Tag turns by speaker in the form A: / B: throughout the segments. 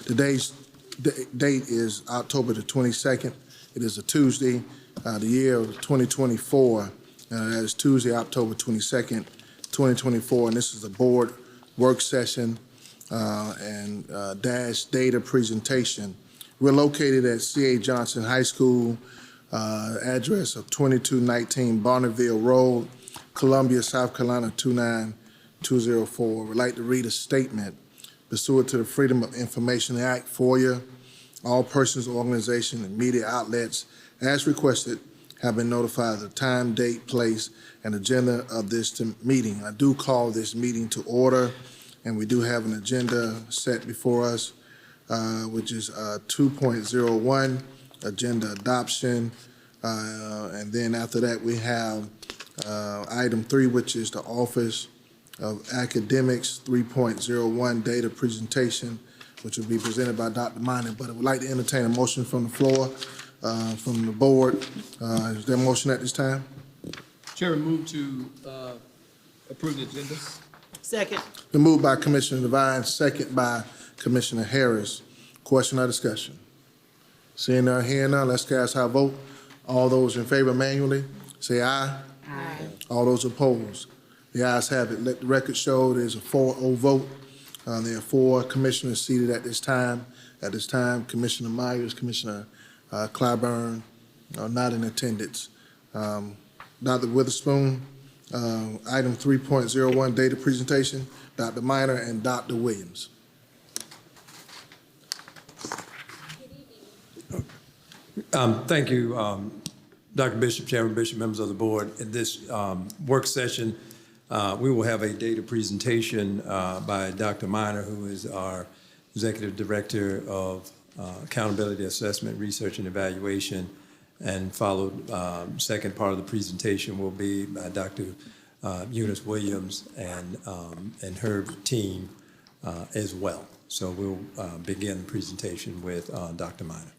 A: The date is October the 22nd. It is a Tuesday, the year of 2024. That is Tuesday, October 22nd, 2024, and this is a board work session and dash data presentation. We're located at C.A. Johnson High School, address of 2219 Bonneville Road, Columbia, South Carolina 29204. We'd like to read a statement. Pursuant to the Freedom of Information Act, FOIA, all persons, organizations, and media outlets, as requested, have been notified of the time, date, place, and agenda of this meeting. I do call this meeting to order, and we do have an agenda set before us, which is 2.01, agenda adoption, and then after that we have item 3, which is the Office of Academics 3.01 data presentation, which will be presented by Dr. Minor. But I would like to entertain a motion from the floor, from the board. Is there a motion at this time?
B: Chair, move to approve the agenda.
C: Second.
A: Been moved by Commissioner Devine, second by Commissioner Harris. Question or discussion? Seeing none, hearing none, let's cast our vote. All those in favor manually, say aye.
C: Aye.
A: All those opposed? The ayes have it. Let the record show there's a 4-0 vote. There are 4 commissioners seated at this time. At this time, Commissioner Myers, Commissioner Clyburn are not in attendance. Dr. Witherspoon, item 3.01 data presentation, Dr. Minor and Dr. Williams.
D: Thank you, Dr. Bishop, Chairman Bishop, members of the board. In this work session, we will have a data presentation by Dr. Minor, who is our Executive Director of Accountability Assessment, Research, and Evaluation, and followed, second part of the presentation will be by Dr. Eunice Williams and her team as well. So we'll begin the presentation with Dr. Minor.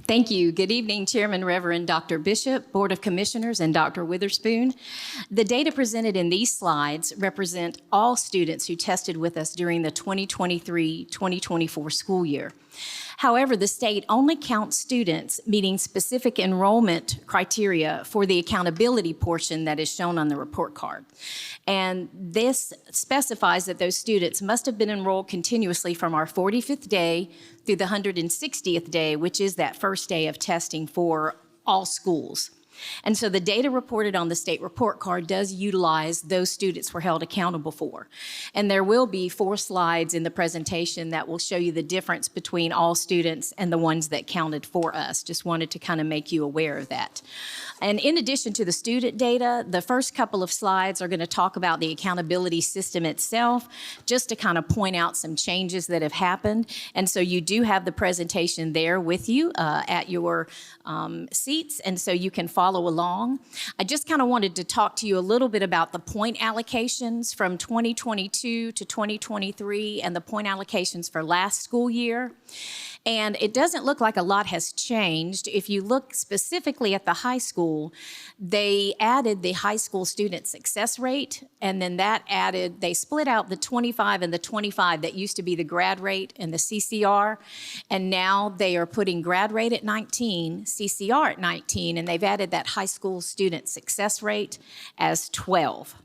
E: Thank you. Good evening, Chairman Reverend Dr. Bishop, Board of Commissioners, and Dr. Witherspoon. The data presented in these slides represent all students who tested with us during the 2023-2024 school year. However, the state only counts students meeting specific enrollment criteria for the accountability portion that is shown on the report card. And this specifies that those students must have been enrolled continuously from our 45th day through the 160th day, which is that first day of testing for all schools. And so the data reported on the state report card does utilize those students we're held accountable for. And there will be 4 slides in the presentation that will show you the difference between all students and the ones that counted for us. Just wanted to kind of make you aware of that. And in addition to the student data, the first couple of slides are going to talk about the accountability system itself, just to kind of point out some changes that have happened. And so you do have the presentation there with you at your seats, and so you can follow along. I just kind of wanted to talk to you a little bit about the point allocations from 2022 to 2023 and the point allocations for last school year. And it doesn't look like a lot has changed. If you look specifically at the high school, they added the high school student success rate, and then they split out the 25 and the 25 that used to be the grad rate and the CCR, and now they are putting grad rate at 19, CCR at 19, and they've added that high school student success rate as 12.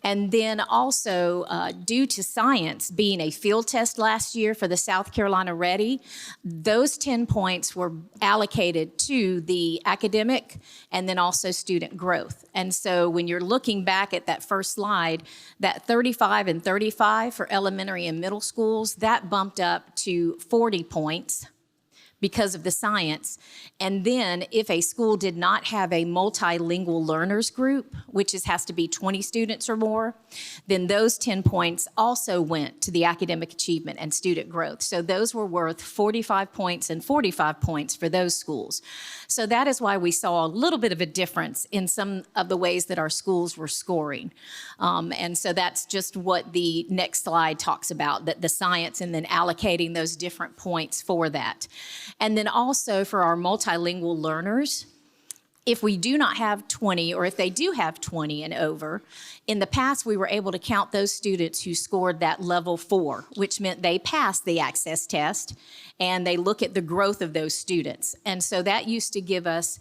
E: And then also, due to science being a field test last year for the South Carolina Ready, those 10 points were allocated to the academic and then also student growth. And so when you're looking back at that first slide, that 35 and 35 for elementary and middle schools, that bumped up to 40 points because of the science. And then if a school did not have a multilingual learners group, which has to be 20 students or more, then those 10 points also went to the academic achievement and student growth. So those were worth 45 points and 45 points for those schools. So that is why we saw a little bit of a difference in some of the ways that our schools were scoring. And so that's just what the next slide talks about, that the science and then allocating those different points for that. And then also for our multilingual learners, If we do not have 20, or if they do have 20 and over, in the past we were able to count those students who scored that level 4, which meant they passed the access test, and they look at the growth of those students. And so that used to give us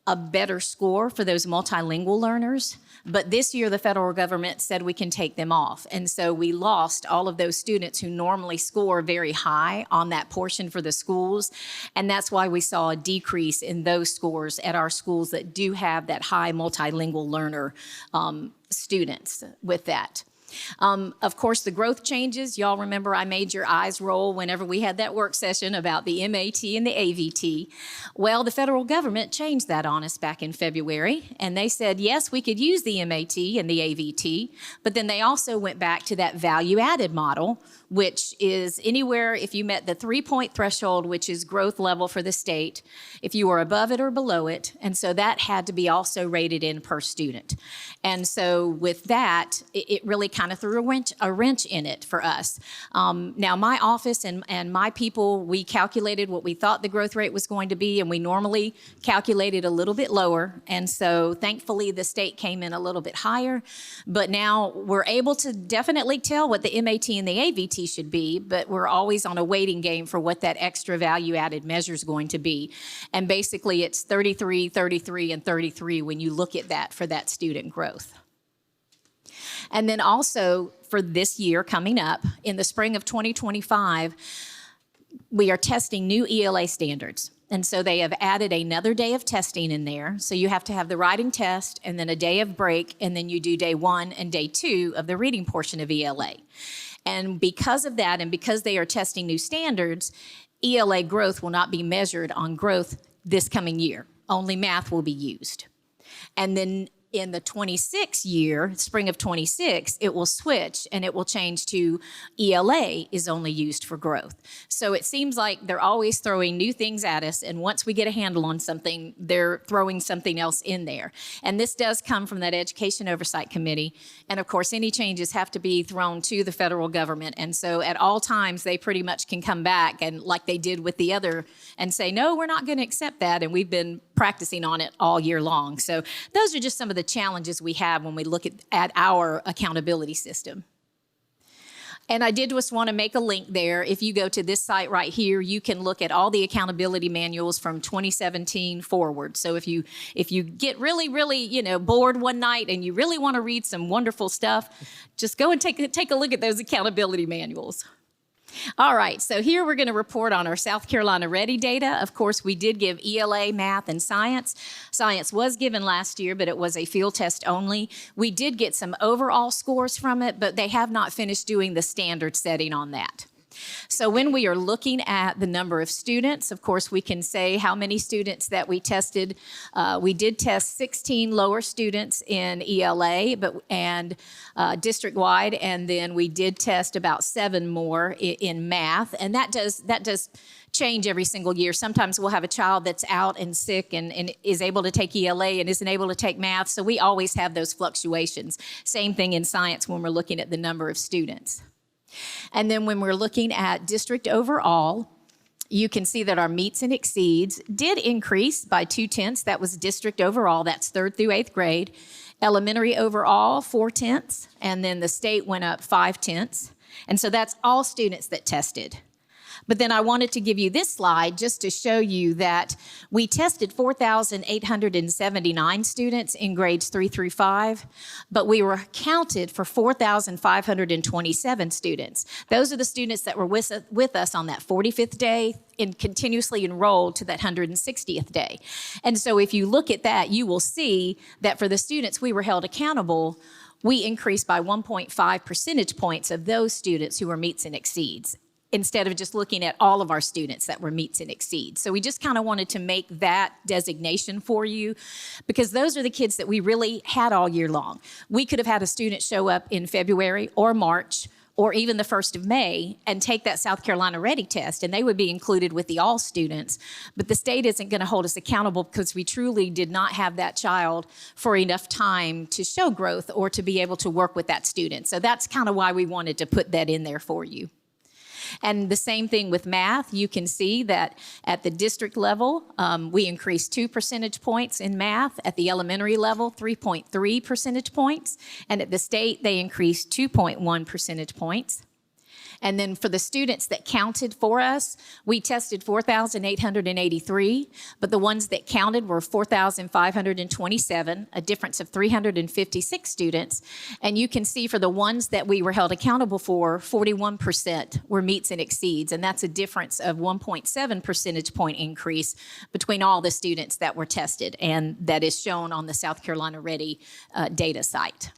E: a better score for those multilingual learners. But this year, the federal government said we can take them off. And so we lost all of those students who normally score very high on that portion for the schools. And that's why we saw a decrease in those scores at our schools that do have that high multilingual learner students with that. Of course, the growth changes. Y'all remember I made your eyes roll whenever we had that work session about the MAT and the AVT. Well, the federal government changed that on us back in February, and they said, yes, we could use the MAT and the AVT, but then they also went back to that value-added model, which is anywhere if you met the 3-point threshold, which is growth level for the state, if you were above it or below it, and so that had to be also rated in per student. And so with that, it really kind of threw a wrench in it for us. Now, my office and my people, we calculated what we thought the growth rate was going to be, and we normally calculated a little bit lower. And so thankfully, the state came in a little bit higher. But now we're able to definitely tell what the MAT and the AVT should be, but we're always on a waiting game for what that extra value-added measure is going to be. And basically, it's 33, 33, and 33 when you look at that for that student growth. And then also for this year coming up, in the spring of 2025, we are testing new ELA standards. And so they have added another day of testing in there. So you have to have the writing test and then a day of break, and then you do day 1 and day 2 of the reading portion of ELA. And because of that, and because they are testing new standards, ELA growth will not be measured on growth this coming year. Only math will be used. And then in the 26 year, spring of 26, it will switch and it will change to ELA is only used for growth. So it seems like they're always throwing new things at us, and once we get a handle on something, they're throwing something else in there. And this does come from that Education Oversight Committee. And of course, any changes have to be thrown to the federal government. And so at all times, they pretty much can come back and like they did with the other and say, no, we're not going to accept that. And we've been practicing on it all year long. So those are just some of the challenges we have when we look at our accountability system. And I did just want to make a link there. If you go to this site right here, you can look at all the accountability manuals from 2017 forward. So if you get really, bored one night and you really want to read some wonderful stuff, just go and take a look at those accountability manuals. All right, so here we're going to report on our South Carolina Ready data. Of course, we did give ELA, math, and science. Science was given last year, but it was a field test only. We did get some overall scores from it, but they have not finished doing the standard setting on that. So when we are looking at the number of students, of course, we can say how many students that we tested. We did test 16 lower students in ELA and district-wide, and then we did test about 7 more in math, and that does change every single year. Sometimes we'll have a child that's out and sick and is able to take ELA and isn't able to take math, so we always have those fluctuations. Same thing in science when we're looking at the number of students. And then when we're looking at district overall, you can see that our meets and exceeds did increase by 0.2. That was district overall. That's 3rd through 8th grade. Elementary overall, 0.4. And then the state went up 0.5. And so that's all students that tested. But then I wanted to give you this slide just to show you that we tested 4,879 students in grades 3 through 5, but we were counted for 4,527 students. Those are the students that were with us on that 45th day and continuously enrolled to that 160th day. And so if you look at that, you will see that for the students we were held accountable, we increased by 1.5 percentage points of those students who were meets and exceeds, instead of just looking at all of our students that were meets and exceeds. So we just kind of wanted to make that designation for you, because those are the kids that we really had all year long. We could have had a student show up in February or March or even the 1st of May and take that South Carolina Ready test, and they would be included with the all students. But the state isn't going to hold us accountable because we truly did not have that child for enough time to show growth or to be able to work with that student. So that's kind of why we wanted to put that in there for you. And the same thing with math. You can see that at the district level, we increased 2 percentage points in math. At the elementary level, 3.3 percentage points. And at the state, they increased 2.1 percentage points. And then for the students that counted for us, we tested 4,883, but the ones that counted were 4,527, a difference of 356 students. And you can see for the ones that we were held accountable for, 41% were meets and exceeds, and that's a difference of 1.7 percentage point increase between all the students that were tested, and that is shown on the South Carolina Ready data site.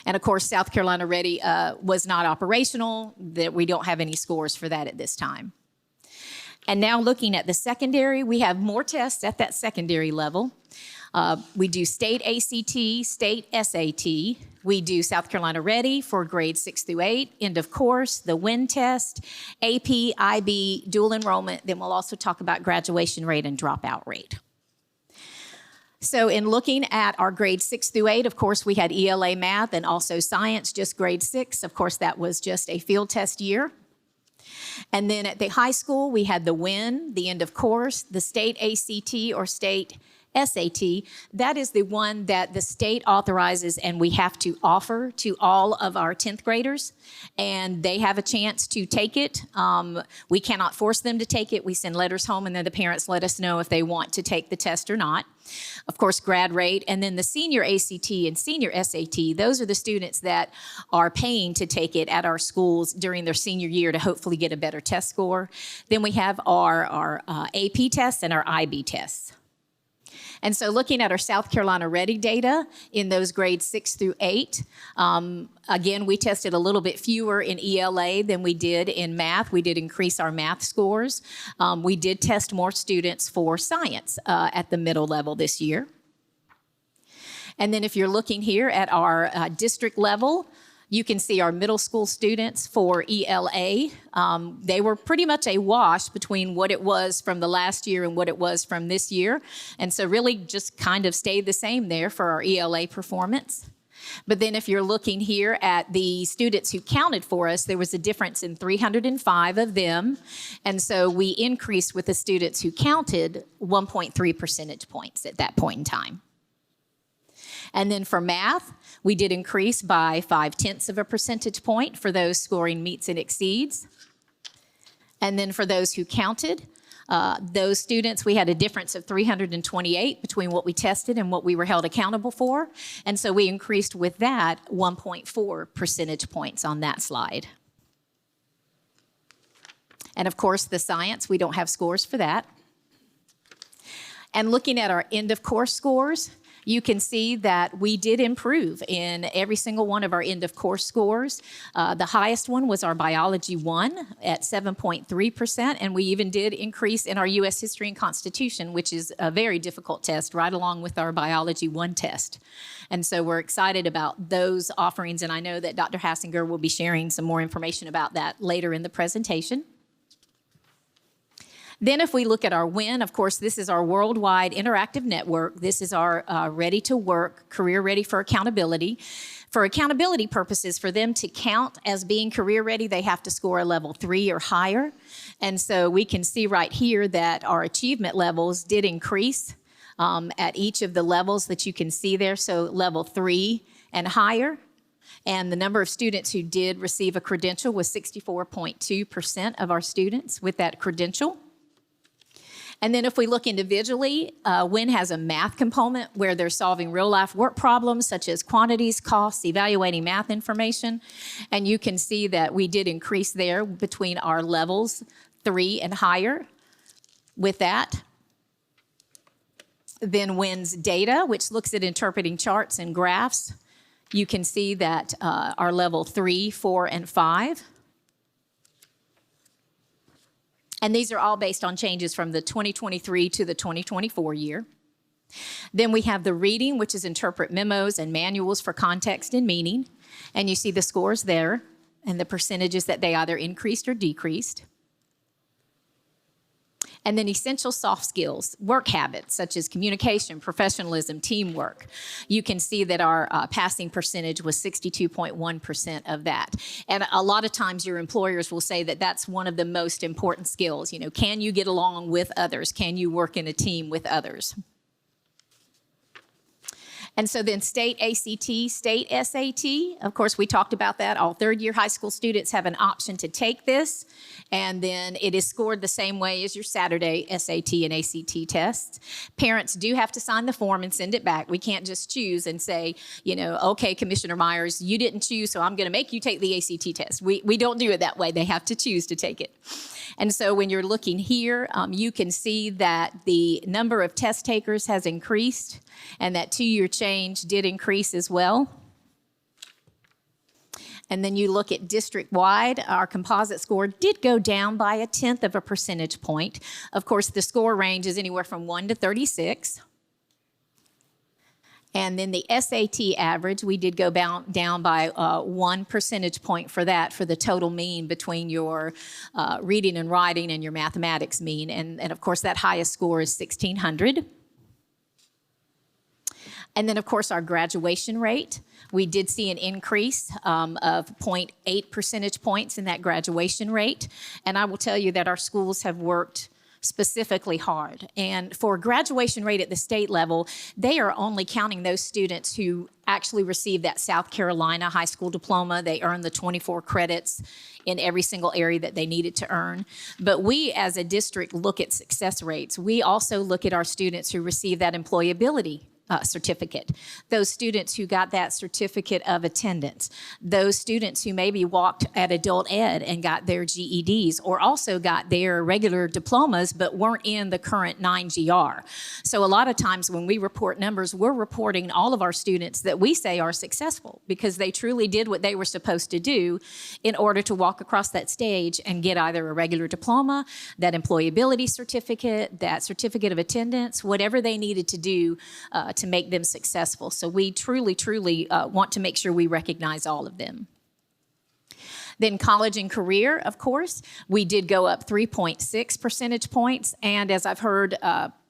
E: And of course, South Carolina Ready was not operational, that we don't have any scores for that at this time. And now looking at the secondary, we have more tests at that secondary level. We do state ACT, state SAT. We do South Carolina Ready for grades 6 through 8, end of course, the WIN test, AP, IB, dual enrollment. Then we'll also talk about graduation rate and dropout rate. So in looking at our grades 6 through 8, of course, we had ELA math and also science, just grade 6. Of course, that was just a field test year. And then at the high school, we had the WIN, the end of course, the state ACT or state SAT. That is the one that the state authorizes and we have to offer to all of our 10th graders. And they have a chance to take it. We cannot force them to take it. We send letters home and then the parents let us know if they want to take the test or not. Of course, grad rate, and then the senior ACT and senior SAT, those are the students that are paying to take it at our schools during their senior year to hopefully get a better test score. Then we have our AP tests and our IB tests. And so looking at our South Carolina Ready data in those grades 6 through 8, again, we tested a little bit fewer in ELA than we did in math. We did increase our math scores. We did test more students for science at the middle level this year. And then if you're looking here at our district level, you can see our middle school students for ELA. They were pretty much a wash between what it was from the last year and what it was from this year. And so really just kind of stayed the same there for our ELA performance. But then if you're looking here at the students who counted for us, there was a difference in 305 of them. And so we increased with the students who counted 1.3 percentage points at that point in time. And then for math, we did increase by 0.5 of a percentage point for those scoring meets and exceeds. And then for those who counted, those students, we had a difference of 328 between what we tested and what we were held accountable for. And so we increased with that 1.4 percentage points on that slide. And of course, the science, we don't have scores for that. And looking at our end of course scores, you can see that we did improve in every single one of our end of course scores. The highest one was our biology 1 at 7.3%, and we even did increase in our U.S. history and constitution, which is a very difficult test, right along with our biology 1 test. And so we're excited about those offerings, and I know that Dr. Hassinger will be sharing some more information about that later in the presentation. Then if we look at our WIN, of course, this is our worldwide interactive network. This is our Ready to Work, Career Ready for Accountability. For accountability purposes, for them to count as being career ready, they have to score a level 3 or higher. And so we can see right here that our achievement levels did increase at each of the levels that you can see there. So level 3 and higher. And the number of students who did receive a credential was 64.2% of our students with that credential. And then if we look individually, WIN has a math component where they're solving real-life work problems such as quantities, costs, evaluating math information. And you can see that we did increase there between our levels 3 and higher with that. Then WIN's data, which looks at interpreting charts and graphs. You can see that our level 3, 4, and 5. And these are all based on changes from the 2023 to the 2024 year. Then we have the reading, which is interpret memos and manuals for context and meaning. And you see the scores there and the percentages that they either increased or decreased. And then essential soft skills, work habits such as communication, professionalism, teamwork. You can see that our passing percentage was 62.1% of that. And a lot of times your employers will say that that's one of the most important skills. You know, can you get along with others? Can you work in a team with others? And so then state ACT, state SAT, of course, we talked about that. All third-year high school students have an option to take this, and then it is scored the same way as your Saturday SAT and ACT tests. Parents do have to sign the form and send it back. We can't just choose and say, you know, okay, Commissioner Myers, you didn't choose, so I'm going to make you take the ACT test. We don't do it that way. They have to choose to take it. And so when you're looking here, you can see that the number of test takers has increased, and that two-year change did increase as well. And then you look at district-wide, our composite score did go down by 1/10 of a percentage point. Of course, the score range is anywhere from 1 to 36. And then the SAT average, we did go down by 1 percentage point for that, for the total mean between your reading and writing and your mathematics mean. And of course, that highest score is 1,600. And then, of course, our graduation rate. We did see an increase of 0.8 percentage points in that graduation rate. And I will tell you that our schools have worked specifically hard. And for graduation rate at the state level, they are only counting those students who actually receive that South Carolina high school diploma. They earn the 24 credits in every single area that they needed to earn. But we as a district look at success rates. We also look at our students who receive that employability certificate, those students who got that certificate of attendance, those students who maybe walked at adult ed and got their GEDs, or also got their regular diplomas but weren't in the current 9GR. So a lot of times when we report numbers, we're reporting all of our students that we say are successful because they truly did what they were supposed to do in order to walk across that stage and get either a regular diploma, that employability certificate, that certificate of attendance, whatever they needed to do to make them successful. So we truly want to make sure we recognize all of them. Then college and career, of course, we did go up 3.6 percentage points. And as I've heard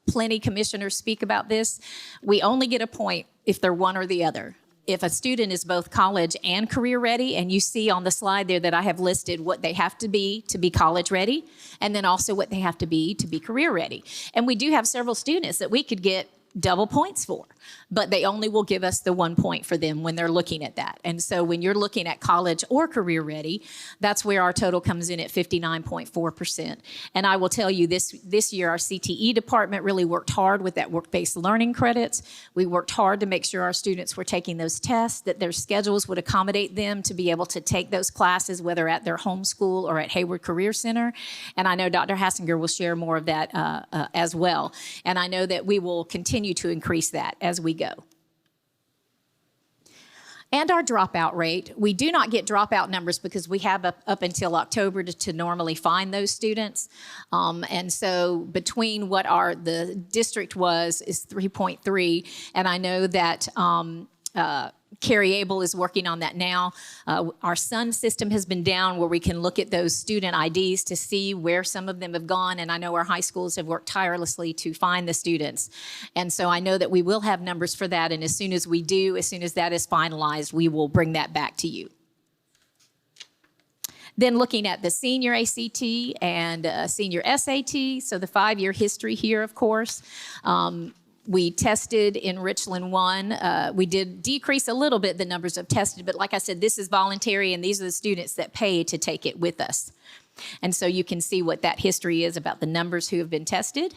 E: plenty commissioners speak about this, we only get a point if they're one or the other. If a student is both college and career ready, and you see on the slide there that I have listed what they have to be college ready, and then also what they have to be career ready. And we do have several students that we could get double points for, but they only will give us the 1 point for them when they're looking at that. And so when you're looking at college or career ready, that's where our total comes in at 59.4%. And I will tell you this year, our CTE department really worked hard with that work-based learning credits. We worked hard to make sure our students were taking those tests, that their schedules would accommodate them to be able to take those classes, whether at their home school or at Hayward Career Center. And I know Dr. Hassinger will share more of that as well. And I know that we will continue to increase that as we go. And our dropout rate, we do not get dropout numbers because we have up until October to normally find those students. And so between what the district is 3.3, and I know that Carrie Abel is working on that now. Our SUN system has been down where we can look at those student IDs to see where some of them have gone, and I know our high schools have worked tirelessly to find the students. And so I know that we will have numbers for that, and as soon as that is finalized, we will bring that back to you. Then looking at the senior ACT and senior SAT, so the 5-year history here, of course. We tested in Richland 1. We did decrease a little bit the numbers of tested, but like I said, this is voluntary, and these are the students that pay to take it with us. And so you can see what that history is about the numbers who have been tested.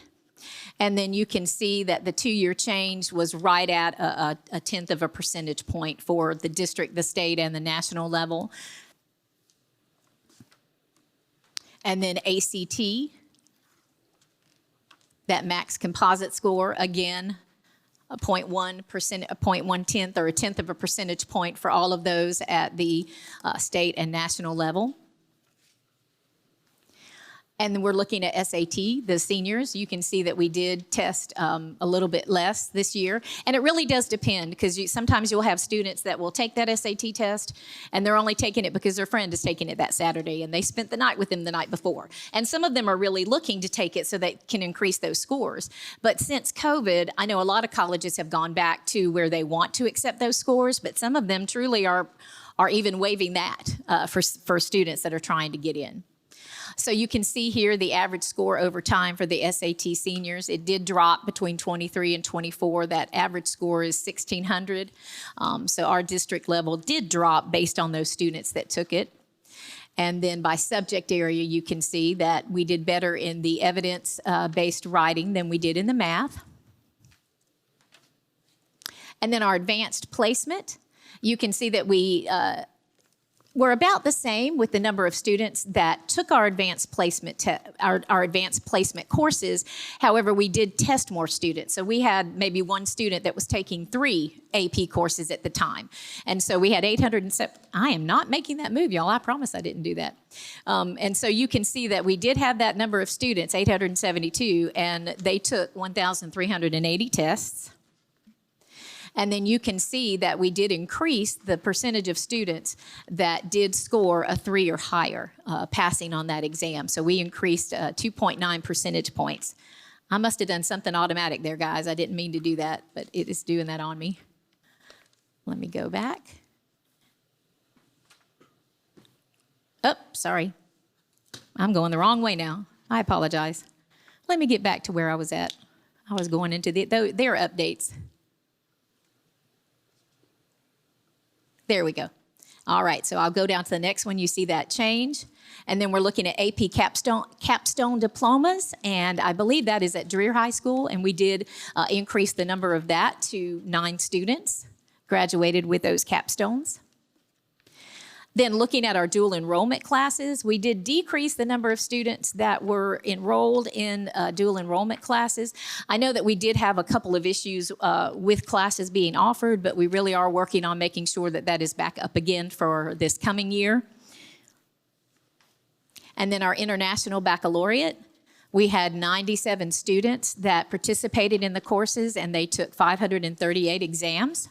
E: And then you can see that the 2-year change was right at a 1/10 of a percentage point for the district, the state, and the national level. And then ACT, that max composite score, again, a 0.1%, a 0.1/10 or a 1/10 of a percentage point for all of those at the state and national level. And then we're looking at SAT, the seniors. You can see that we did test a little bit less this year. And it really does depend, because sometimes you'll have students that will take that SAT test and they're only taking it because their friend is taking it that Saturday and they spent the night with them the night before. And some of them are really looking to take it so they can increase those scores. But since COVID, I know a lot of colleges have gone back to where they want to accept those scores, but some of them truly are even waiving that for students that are trying to get in. So you can see here the average score over time for the SAT seniors. It did drop between 23 and 24. That average score is 1,600. So our district level did drop based on those students that took it. And then by subject area, you can see that we did better in the evidence-based writing than we did in the math. And then our advanced placement, you can see that we're about the same with the number of students that took our advanced placement our advanced placement courses. However, we did test more students. So we had maybe one student that was taking 3 AP courses at the time. And so we had 807. I am not making that move, y'all. I promise I didn't do that. And so you can see that we did have that number of students, 872, and they took 1,380 tests. And then you can see that we did increase the percentage of students that did score a 3 or higher passing on that exam. So we increased 2.9 percentage points. I must have done something automatic there, guys. I didn't mean to do that, but it is doing that on me. Let me go back. Oh, sorry. I'm going the wrong way now. I apologize. Let me get back to where I was at. I was going into their updates. There we go. All right, so I'll go down to the next one. You see that change. And then we're looking at AP capstone diplomas, and I believe that is at Dreer High School, and we did increase the number of that to 9 students graduated with those capstones. Then looking at our dual enrollment classes, we did decrease the number of students that were enrolled in dual enrollment classes. I know that we did have a couple of issues with classes being offered, but we really are working on making sure that that is back up again for this coming year. And then our international baccalaureate, we had 97 students that participated in the courses, and they took 538 exams.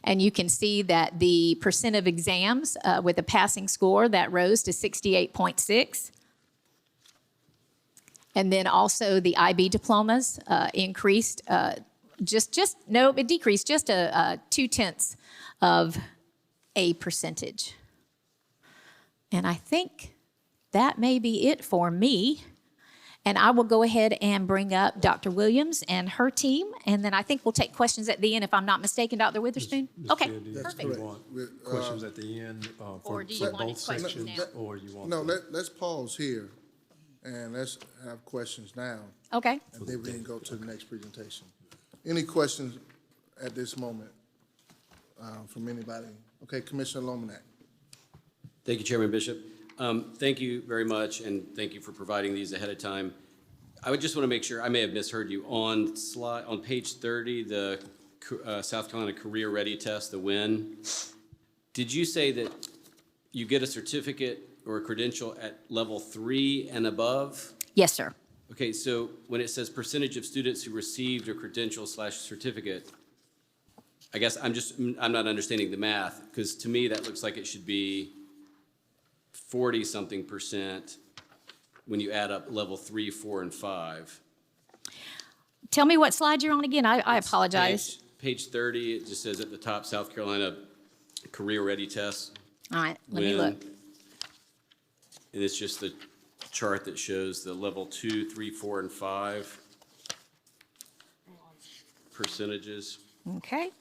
E: And you can see that the percent of exams with a passing score, that rose to 68.6. And then also the IB diplomas increased, it decreased just a 0.2%. And I think that may be it for me. And I will go ahead and bring up Dr. Williams and her team, and then I think we'll take questions at the end, if I'm not mistaken, Dr. Witherspoon? Okay, perfect.
D: Do you want questions at the end
E: Or
D: for
E: do you want
D: both
E: questions
D: sections?
E: now?
D: Or you want?
A: No, let's pause here and let's have questions now,
E: Okay.
A: and then we can go to the next presentation. Any questions at this moment from anybody? Okay, Commissioner Lomanak.
C: Thank you, Chairman Bishop. Thank you very much, and thank you for providing these ahead of time. I would just want to make sure, I may have misheard you, on page 30, the South Carolina Career Ready Test, the WIN, did you say that you get a certificate or a credential at level 3 and above?
E: Yes, sir.
C: Okay, so when it says percentage of students who received a credential/certificate, I guess I'm not understanding the math, because to me that looks like it should be 40-something percent when you add up level 3, 4, and 5.
E: Tell me what slide you're on again. I apologize.
C: Page 30, it just says at the top, South Carolina Career Ready Test.
E: All right, let me look.
C: And it's just the chart that shows the level 2, 3, 4, and 5 percentages.
E: Okay.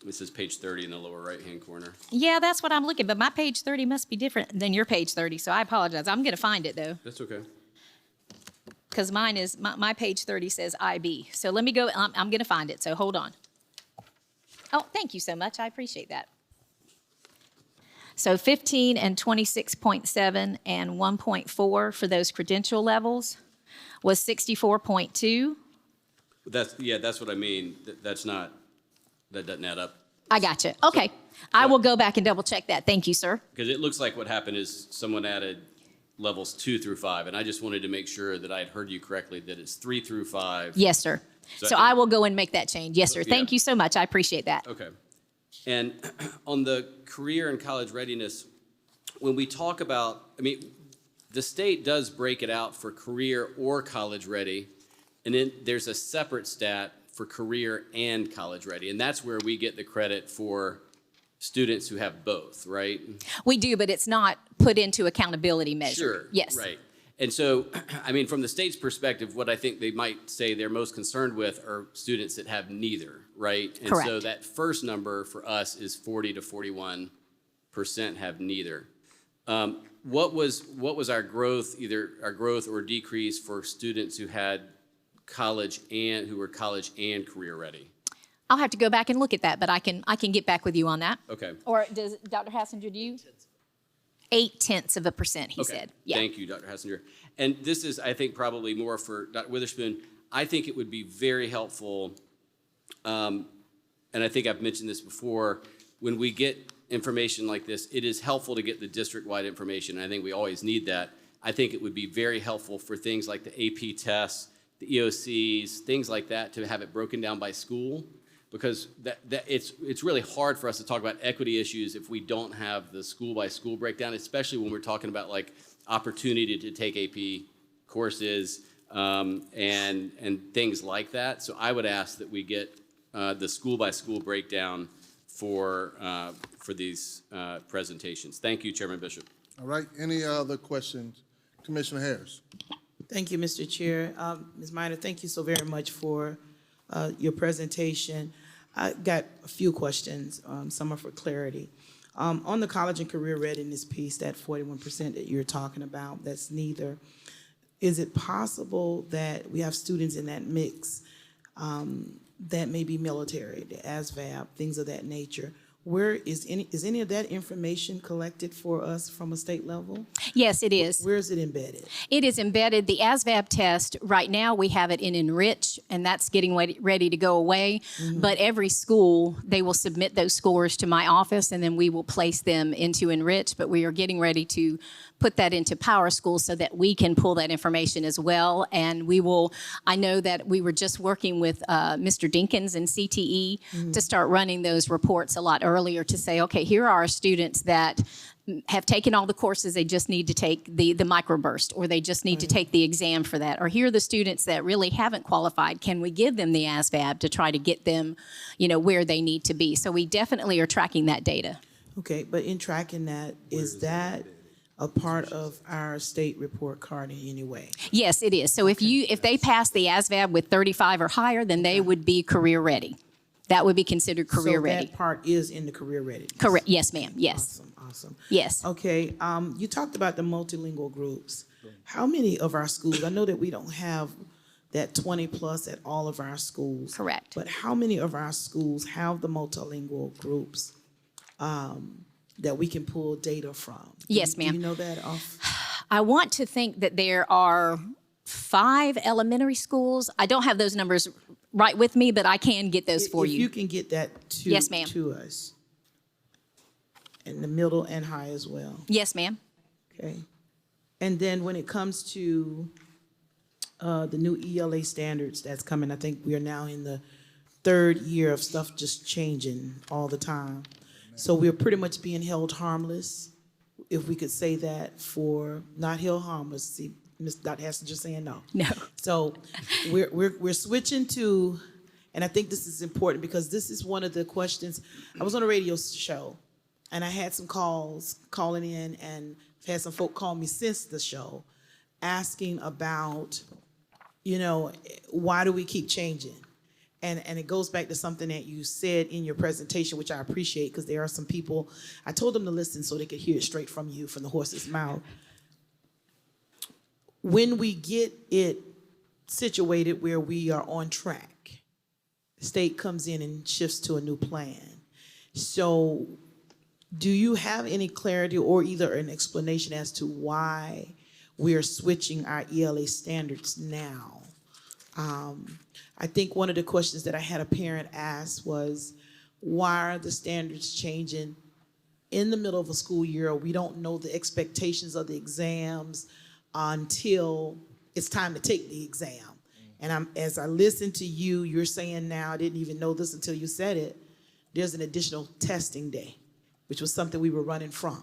C: It says page 30 in the lower right-hand corner.
E: Yeah, that's what I'm looking, but my page 30 must be different than your page 30, so I apologize. I'm going to find it, though,
C: That's okay.
E: because mine is, my page 30 says IB. So let me go, I'm going to find it, so hold on. Oh, thank you so much. I appreciate that. So 15 and 26.7 and 1.4 for those credential levels was 64.2.
C: That's what I mean. That doesn't add up.
E: I got you. Okay. I will go back and double check that. Thank you, sir.
C: Because it looks like what happened is someone added levels 2 through 5, and I just wanted to make sure that I had heard you correctly, that it's 3 through 5.
E: Yes, sir. So I will go and make that change. Yes, sir. Thank you so much. I appreciate that.
C: Okay. And on the career and college readiness, when we talk about, I mean, the state does break it out for career or college ready, and then there's a separate stat for career and college ready, and that's where we get the credit for students who have both, right?
E: We do, but it's not put into accountability measure.
C: Sure.
E: Yes.
C: Right. And so, I mean, from the state's perspective, what I think they might say they're most concerned with are students that have neither, right? And
E: Correct.
C: so that first number for us is 40 to 41% have neither. What was our growth, either our growth or decrease for students who had who were college and career ready?
E: I'll have to go back and look at that, but I can get back with you on that.
C: Okay.
E: Or does Dr. Hassinger, do you? 0.8%, he
C: Okay.
E: said. Yeah.
C: Thank you, Dr. Hassinger. And this is, I think, probably more for Dr. Witherspoon. I think it would be very helpful, and I think I've mentioned this before, when we get information like this, it is helpful to get the district-wide information. I think we always need that. I think it would be very helpful for things like the AP tests, the EOCs, things like that, to have it broken down by school, because it's really hard for us to talk about equity issues if we don't have the school-by-school breakdown, especially when we're talking about like opportunity to take AP courses and things like that. So I would ask that we get the school-by-school breakdown for these presentations. Thank you, Chairman Bishop.
A: All right, any other questions? Commissioner Harris.
F: Thank you, Mr. Chair. Ms. Minor, thank you so very much for your presentation. I got a few questions, some are for clarity. On the college and career readiness piece, that 41% that you're talking about, that's neither. Is it possible that we have students in that mix that may be military, the ASVAB, things of that nature? Where is any of that information collected for us from a state level?
E: Yes, it is.
F: Where is it embedded?
E: It is embedded. The ASVAB test, right now, we have it in Enrich, and that's getting ready to go away. But every school, they will submit those scores to my office, and then we will place them into Enrich. But we are getting ready to put that into Power School so that we can pull that information as well. And we will, I know that we were just working with Mr. Dinkins and CTE to start running those reports a lot earlier to say, okay, here are our students that have taken all the courses, they just need to take the microburst, or they just need to take the exam for that. Or here are the students that really haven't qualified. Can we give them the ASVAB to try to get them, where they need to be? So we definitely are tracking that data.
F: Okay, but in tracking that, is that a part of our state report card in any way?
E: Yes, it is. So if they pass the ASVAB with 35 or higher, then they would be career ready. That would be considered career ready.
F: So that part is in the career readiness?
E: Correct. Yes, ma'am. Yes.
F: Awesome.
E: Yes.
F: Okay, you talked about the multilingual groups. How many of our schools, I know that we don't have that 20 plus at all of our schools.
E: Correct.
F: But how many of our schools have the multilingual groups that we can pull data from?
E: Yes, ma'am.
F: Do you know that off?
E: I want to think that there are 5 elementary schools. I don't have those numbers right with me, but I can get those for
F: If
E: you.
F: you can get that to,
E: Yes, ma'am.
F: to us. In the middle and high as well.
E: Yes, ma'am.
F: Okay. And then when it comes to the new ELA standards that's coming, I think we are now in the 3rd year of stuff just changing all the time. So we're pretty much being held harmless, if we could say that, for not held harmless. See, Ms. Dr. Hassinger saying no.
E: No.
F: So we're switching to, and I think this is important because this is one of the questions. I was on a radio show, and I had some calling in, and I've had some folk call me since the show, asking about, why do we keep changing? And it goes back to something that you said in your presentation, which I appreciate, because there are some people, I told them to listen so they could hear it straight from you, from the horse's mouth. When we get it situated where we are on track, the state comes in and shifts to a new plan. So do you have any clarity or either an explanation as to why we are switching our ELA standards now? I think one of the questions that I had a parent ask was, why are the standards changing in the middle of a school year? We don't know the expectations of the exams until it's time to take the exam. And as I listen to you, you're saying now, I didn't even know this until you said it, there's an additional testing day, which was something we were running from.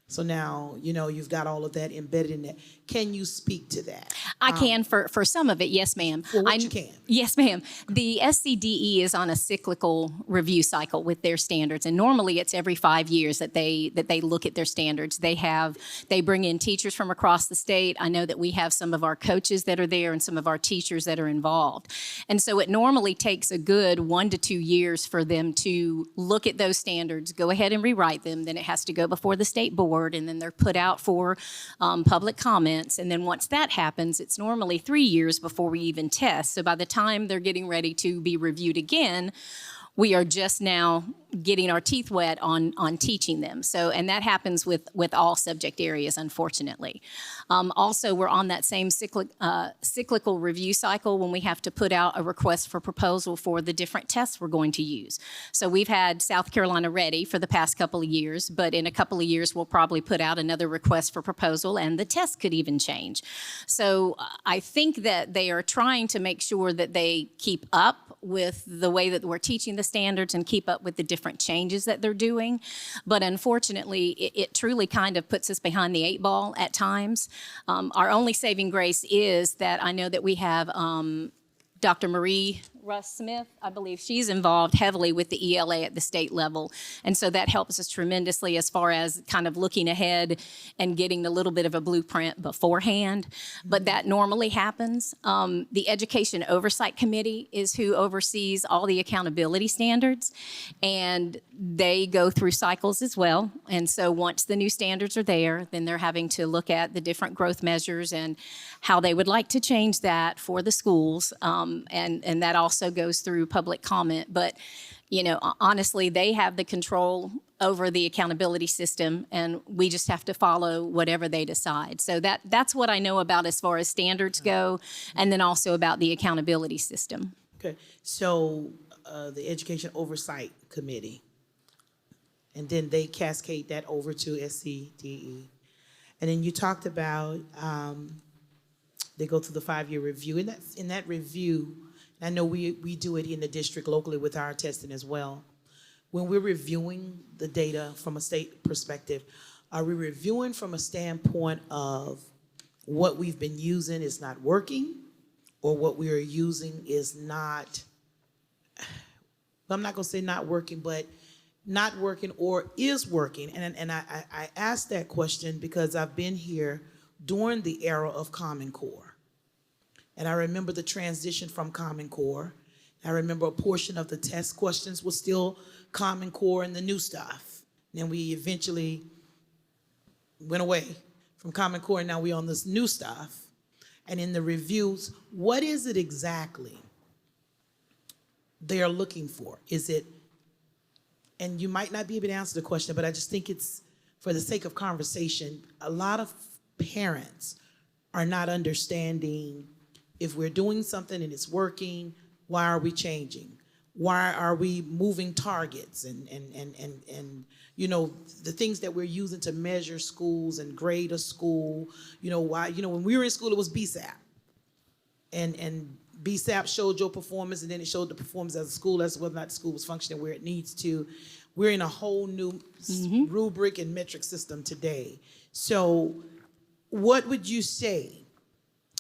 F: So now, you've got all of that embedded in that. Can you speak to that?
E: I can for some of it, yes, ma'am.
F: For what you can.
E: Yes, ma'am. The SCDE is on a cyclical review cycle with their standards, and normally it's every 5 years that they look at their standards. They bring in teachers from across the state. I know that we have some of our coaches that are there and some of our teachers that are involved. And so it normally takes a good 1 to 2 years for them to look at those standards, go ahead and rewrite them. Then it has to go before the state board, and then they're put out for public comments. And then once that happens, it's normally 3 years before we even test. So by the time they're getting ready to be reviewed again, we are just now getting our teeth wet on teaching them. So, and that happens with all subject areas, unfortunately. Also, we're on that same cyclical review cycle when we have to put out a request for proposal for the different tests we're going to use. So we've had South Carolina Ready for the past couple of years, but in a couple of years, we'll probably put out another request for proposal, and the test could even change. So I think that they are trying to make sure that they keep up with the way that we're teaching the standards and keep up with the different changes that they're doing. But unfortunately, it truly kind of puts us behind the 8 ball at times. Our only saving grace is that I know that we have Dr. Marie Russ Smith, I believe she's involved heavily with the ELA at the state level. And so that helps us tremendously as far as kind of looking ahead and getting a little bit of a blueprint beforehand. But that normally happens. The Education Oversight Committee is who oversees all the accountability standards, and they go through cycles as well. And so once the new standards are there, then they're having to look at the different growth measures and how they would like to change that for the schools. And that also goes through public comment. But, honestly, they have the control over the accountability system, and we just have to follow whatever they decide. So that's what I know about as far as standards go, and then also about the accountability system.
F: Okay, so the Education Oversight Committee, and then they cascade that over to SCDE. And then you talked about they go through the 5-year review. And in that review, I know we do it in the district locally with our testing as well. When we're reviewing the data from a state perspective, are we reviewing from a standpoint of what we've been using is not working, or what we are using is not, I'm not gonna say not working, but not working or is working? And I asked that question because I've been here during the era of Common Core. And I remember the transition from Common Core. I remember a portion of the test questions was still Common Core and the new stuff. Then we eventually went away from Common Core, and now we're on this new stuff. And in the reviews, what is it exactly they are looking for? Is it, and you might not be able to answer the question, but I just think it's, for the sake of conversation, a lot of parents are not understanding, if we're doing something and it's working, why are we changing? Why are we moving targets and the things that we're using to measure schools and grade a school? Why, when we were in school, it was BSAP. And BSAP showed your performance, and then it showed the performance as a school as whether or not the school was functioning where it needs to. We're in a whole new rubric and metric system today. So what would you say,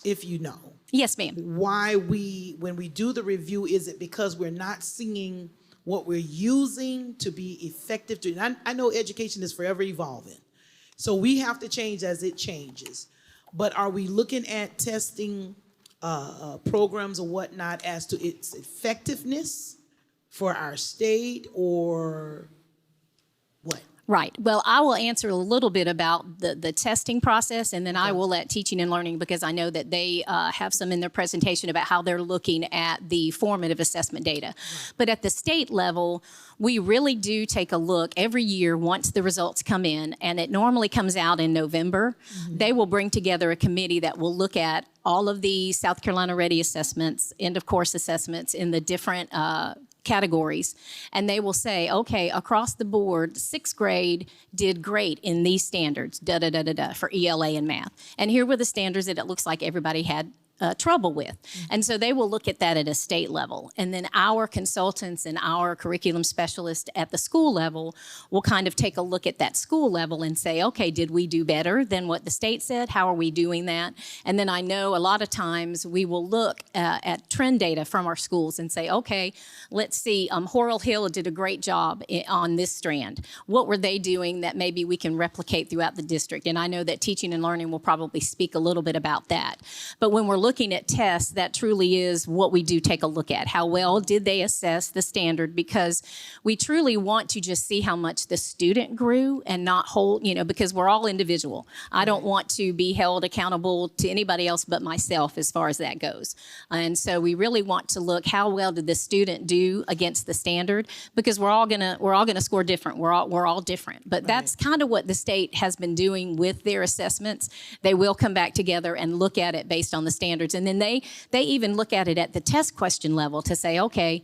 F: if you know?
E: Yes, ma'am.
F: Why when we do the review, is it because we're not seeing what we're using to be effective? I know education is forever evolving, so we have to change as it changes. But are we looking at testing programs or whatnot as to its effectiveness for our state, or what?
E: Right. Well, I will answer a little bit about the testing process, and then I will let teaching and learning, because I know that they have some in their presentation about how they're looking at the formative assessment data. Right. But at the state level, we really do take a look every year once the results come in, and it normally comes out in November. Mm-hmm. They will bring together a committee that will look at all of the South Carolina Ready assessments, end of course assessments in the different categories, and they will say, okay, across the board, sixth grade did great in these standards, for ELA and math. And here were the standards that it looks like everybody had trouble with. And so they will look at that at a state level. And then our consultants and our curriculum specialists at the school level will kind of take a look at that school level and say, okay, did we do better than what the state said? How are we doing that? And then I know a lot of times we will look at trend data from our schools and say, okay, let's see, Horal Hill did a great job on this strand. What were they doing that maybe we can replicate throughout the district? And I know that teaching and learning will probably speak a little bit about that. But when we're looking at tests, that truly is what we do take a look at. How well did they assess the standard? Because we truly want to just see how much the student grew and not hold, because we're all individual. I don't want to be held accountable to anybody else but myself as far as that goes. And so we really want to look how well did the student do against the standard, because we're all gonna score different. We're all different. But that's kind of what the state has been doing with their assessments. They will come back together and look at it based on the standards. And then they even look at it at the test question level to say, okay,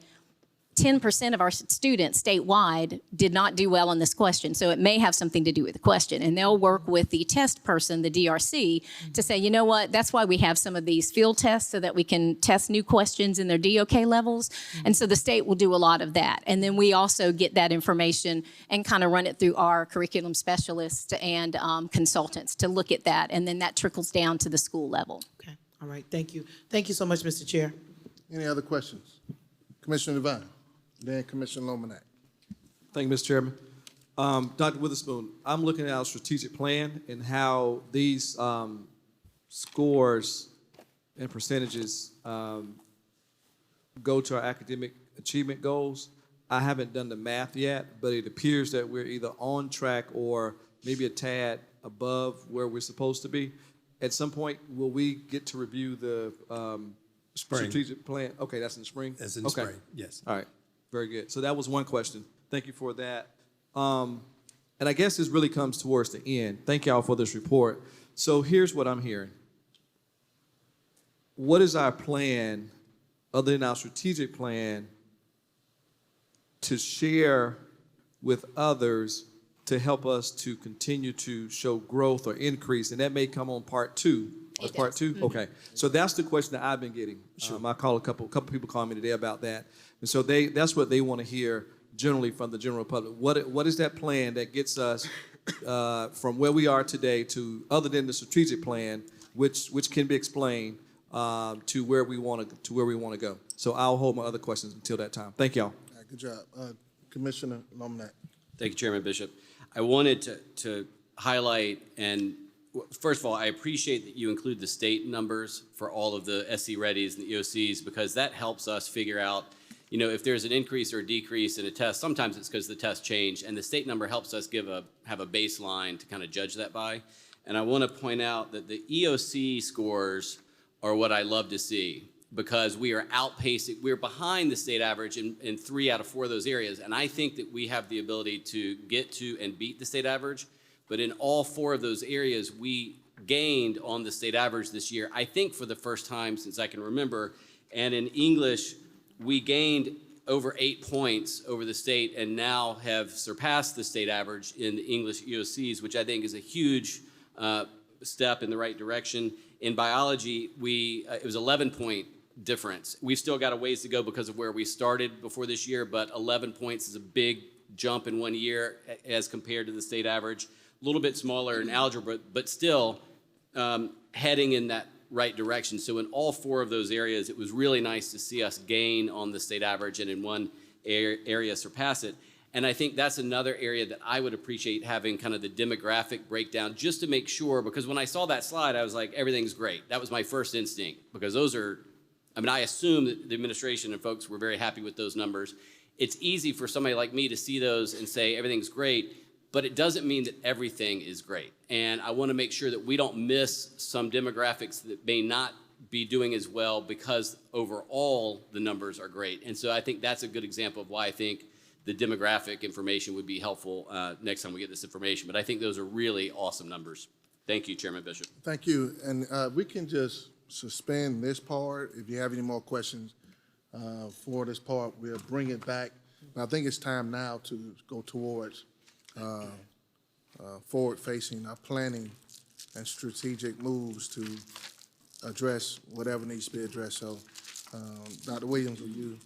E: 10% of our students statewide did not do well on this question, so it may have something to do with the question. And they'll work with the test person, the DRC, to say, you know what, that's why we have some of these field tests so that we can test new questions in their DOK levels. And so the state will do a lot of that. And then we also get that information and kind of run it through our curriculum specialists and consultants to look at that. And then that trickles down to the school level.
F: Okay, all right, thank you. Thank you so much, Mr. Chair.
A: Any other questions? Commissioner Devine, then Commissioner Lomanak.
G: Thank you, Mr. Chairman. Dr. Witherspoon, I'm looking at our strategic plan and how these scores and percentages go to our academic achievement goals. I haven't done the math yet, but it appears that we're either on track or maybe a tad above where we're supposed to be. At some point, will we get to review the
D: Spring.
G: strategic plan? Okay, that's in the spring?
D: That's in the spring, yes.
G: All right, very good. So that was one question. Thank you for that. And I guess this really comes towards the end. Thank y'all for this report. So here's what I'm hearing. What is our plan, other than our strategic plan, to share with others to help us to continue to show growth or increase? And that may come on part two. That's part two? Mm-hmm. Okay. So that's the question that I've been getting. Sure. I call a couple people call me today about that. And so that's what they want to hear generally from the general public. What is that plan that gets us from where we are today to, other than the strategic plan, which can be explained, to where we want to go. So I'll hold my other questions until that time. Thank y'all.
A: All right, good job. Commissioner Lomanak.
C: Thank you, Chairman Bishop. I wanted to highlight, and first of all, I appreciate that you include the state numbers for all of the SC Readies and the EOCs, because that helps us figure out, if there's an increase or a decrease in a test. Sometimes it's because the test changed, and the state number helps us have a baseline to kind of judge that by. And I want to point out that the EOC scores are what I love to see, because we are outpacing, we're behind the state average in 3 out of 4 of those areas. And I think that we have the ability to get to and beat the state average. But in all 4 of those areas, we gained on the state average this year, I think for the first time since I can remember. And in English, we gained over 8 points over the state and now have surpassed the state average in the English EOCs, which I think is a huge step in the right direction. In biology, it was 11-point difference. We've still got a ways to go because of where we started before this year, but 11 points is a big jump in 1 year as compared to the state average. A little bit smaller in algebra, but still heading in that right direction. So in all 4 of those areas, it was really nice to see us gain on the state average and in one area surpass it. And I think that's another area that I would appreciate having kind of the demographic breakdown, just to make sure, because when I saw that slide, I was like, everything's great. That was my first instinct, because those are, I assume that the administration and folks were very happy with those numbers. It's easy for somebody like me to see those and say everything's great, but it doesn't mean that everything is great. And I want to make sure that we don't miss some demographics that may not be doing as well, because overall the numbers are great. And so I think that's a good example of why I think the demographic information would be helpful next time we get this information. But I think those are really awesome numbers. Thank you, Chairman Bishop.
A: Thank you. And we can just suspend this part. If you have any more questions, for this part. We'll bring it back. But I think it's time now to go towards forward-facing, planning and strategic moves to address whatever needs to be addressed. So, Dr. Williams, will you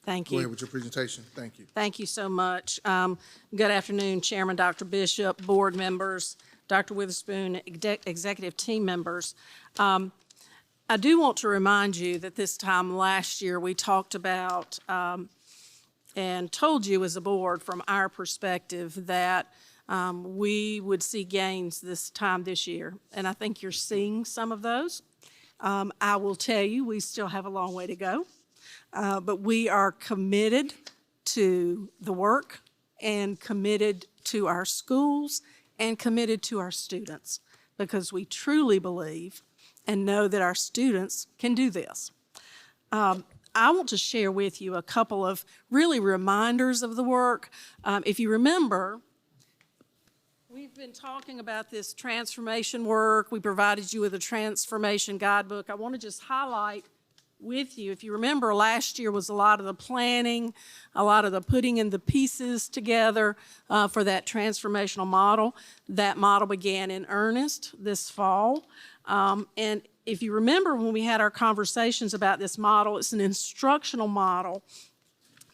H: Thank
A: go ahead
H: you.
A: with your presentation? Thank you.
H: Thank you so much. Good afternoon, Chairman Dr. Bishop, board members, Dr. Witherspoon, executive team members. I do want to remind you that this time last year, we talked about and told you as a board from our perspective that we would see gains this time this year. And I think you're seeing some of those. I will tell you, we still have a long way to go. But we are committed to the work and committed to our schools and committed to our students because we truly believe and know that our students can do this. I want to share with you a couple of really reminders of the work. If you remember, we've been talking about this transformation work. We provided you with a transformation guidebook. I want to just highlight with you. If you remember, last year was a lot of the planning, a lot of the putting in the pieces together for that transformational model. That model began in earnest this fall. And if you remember when we had our conversations about this model, it's an instructional model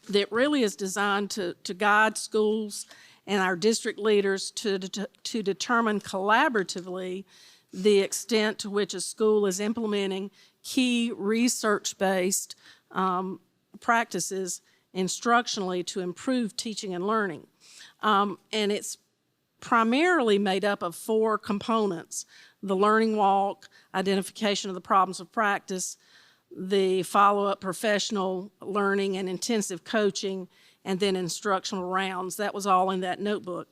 H: that really is designed to guide schools and our district leaders to determine collaboratively the extent to which a school is implementing key research-based practices instructionally to improve teaching and learning. And it's primarily made up of 4 components: the learning walk, identification of the problems of practice, the follow-up professional learning and intensive coaching, and then instructional rounds. That was all in that notebook.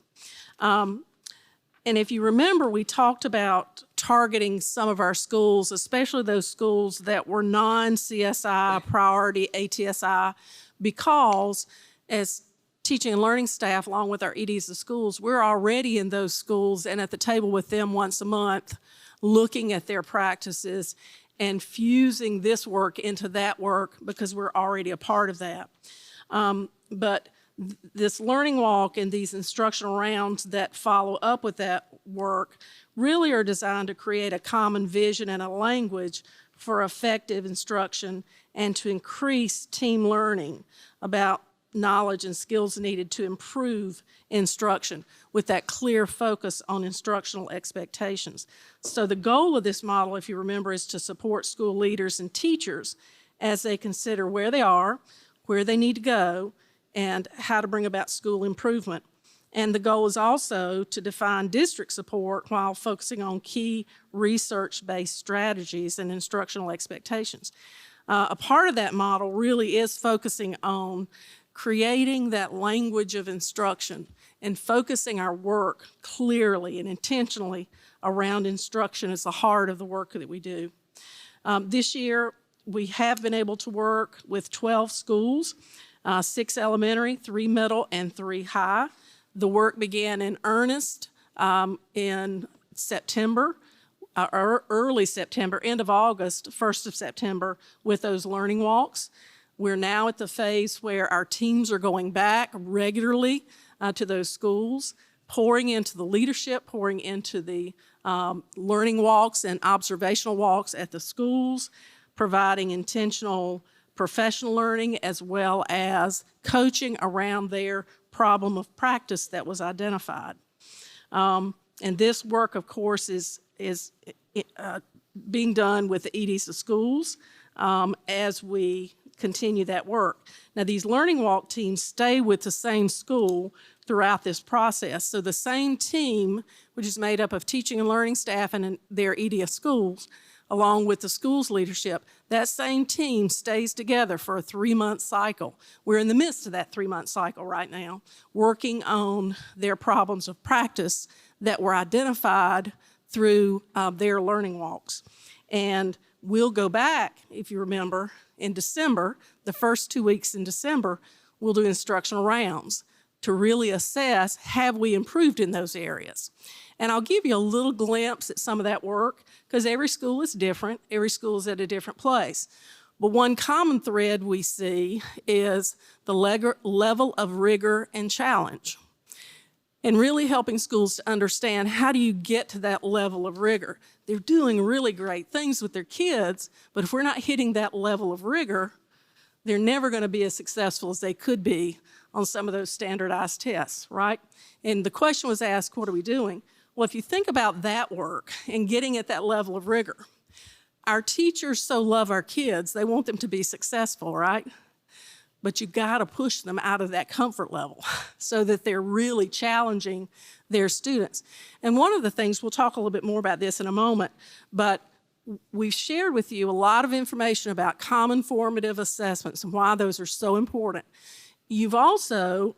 H: And if you remember, we talked about targeting some of our schools, especially those schools that were non-CSI priority ATSI, because as teaching and learning staff, along with our EDs of schools, we're already in those schools and at the table with them once a month, looking at their practices and fusing this work into that work because we're already a part of that. But this learning walk and these instructional rounds that follow up with that work really are designed to create a common vision and a language for effective instruction and to increase team learning about knowledge and skills needed to improve instruction with that clear focus on instructional expectations. So the goal of this model, if you remember, is to support school leaders and teachers as they consider where they are, where they need to go, and how to bring about school improvement. And the goal is also to define district support while focusing on key research-based strategies and instructional expectations. A part of that model really is focusing on creating that language of instruction and focusing our work clearly and intentionally around instruction as the heart of the work that we do. This year, we have been able to work with 12 schools, 6 elementary, 3 middle, and 3 high. The work began in earnest in September, early September, end of August, 1st of September, with those learning walks. We're now at the phase where our teams are going back regularly to those schools, pouring into the leadership, pouring into the learning walks and observational walks at the schools, providing intentional professional learning as well as coaching around their problem of practice that was identified. And this work, of course, is being done with the EDs of schools as we continue that work. Now, these learning walk teams stay with the same school throughout this process. So the same team, which is made up of teaching and learning staff and their ED of schools, along with the school's leadership, that same team stays together for a 3-month cycle. We're in the midst of that 3-month cycle right now, working on their problems of practice that were identified through their learning walks. And we'll go back, if you remember, in December, the first 2 weeks in December, we'll do instructional rounds to really assess, have we improved in those areas? And I'll give you a little glimpse at some of that work because every school is different. Every school is at a different place. But one common thread we see is the level of rigor and challenge, and really helping schools to understand, how do you get to that level of rigor? They're doing really great things with their kids, but if we're not hitting that level of rigor, they're never going to be as successful as they could be on some of those standardized tests, right? And the question was asked, what are we doing? Well, if you think about that work and getting at that level of rigor, our teachers so love our kids, they want them to be successful, right? But you gotta push them out of that comfort level so that they're really challenging their students. And one of the things, we'll talk a little bit more about this in a moment, but we've shared with you a lot of information about common formative assessments and why those are so important. You'll also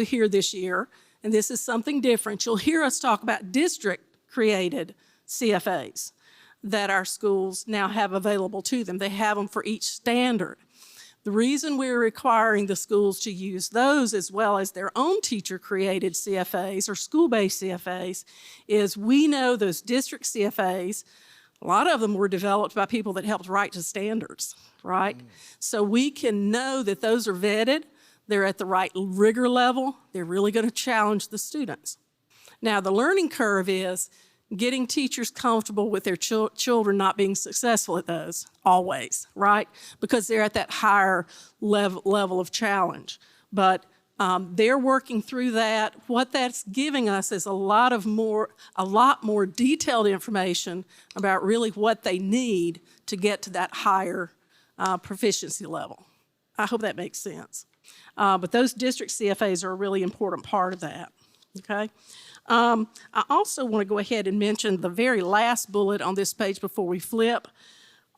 H: hear this year, and this is something different, you'll hear us talk about district-created CFAs that our schools now have available to them. They have them for each standard. The reason we're requiring the schools to use those as well as their own teacher-created CFAs or school-based CFAs is we know those district CFAs, a lot of them were developed by people that helped write the standards, right? So we can know that those are vetted, they're at the right rigor level, they're really going to challenge the students. Now, the learning curve is getting teachers comfortable with their children not being successful at those, always, right? Because they're at that higher level of challenge. But they're working through that. What that's giving us is a lot more detailed information about really what they need to get to that higher proficiency level. I hope that makes sense. But those district CFAs are a really important part of that, okay? I also want to go ahead and mention the very last bullet on this page before we flip.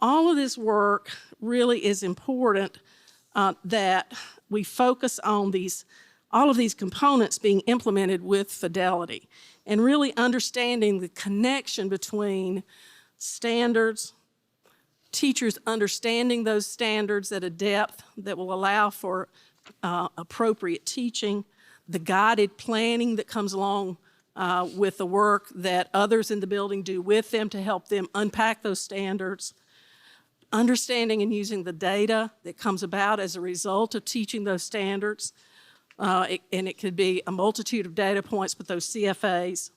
H: All of this work really is important that we focus on all of these components being implemented with fidelity and really understanding the connection between standards, teachers understanding those standards at a depth that will allow for appropriate teaching, the guided planning that comes along with the work that others in the building do with them to help them unpack those standards, understanding and using the data that comes about as a result of teaching those standards, and it could be a multitude of data points with those CFAs,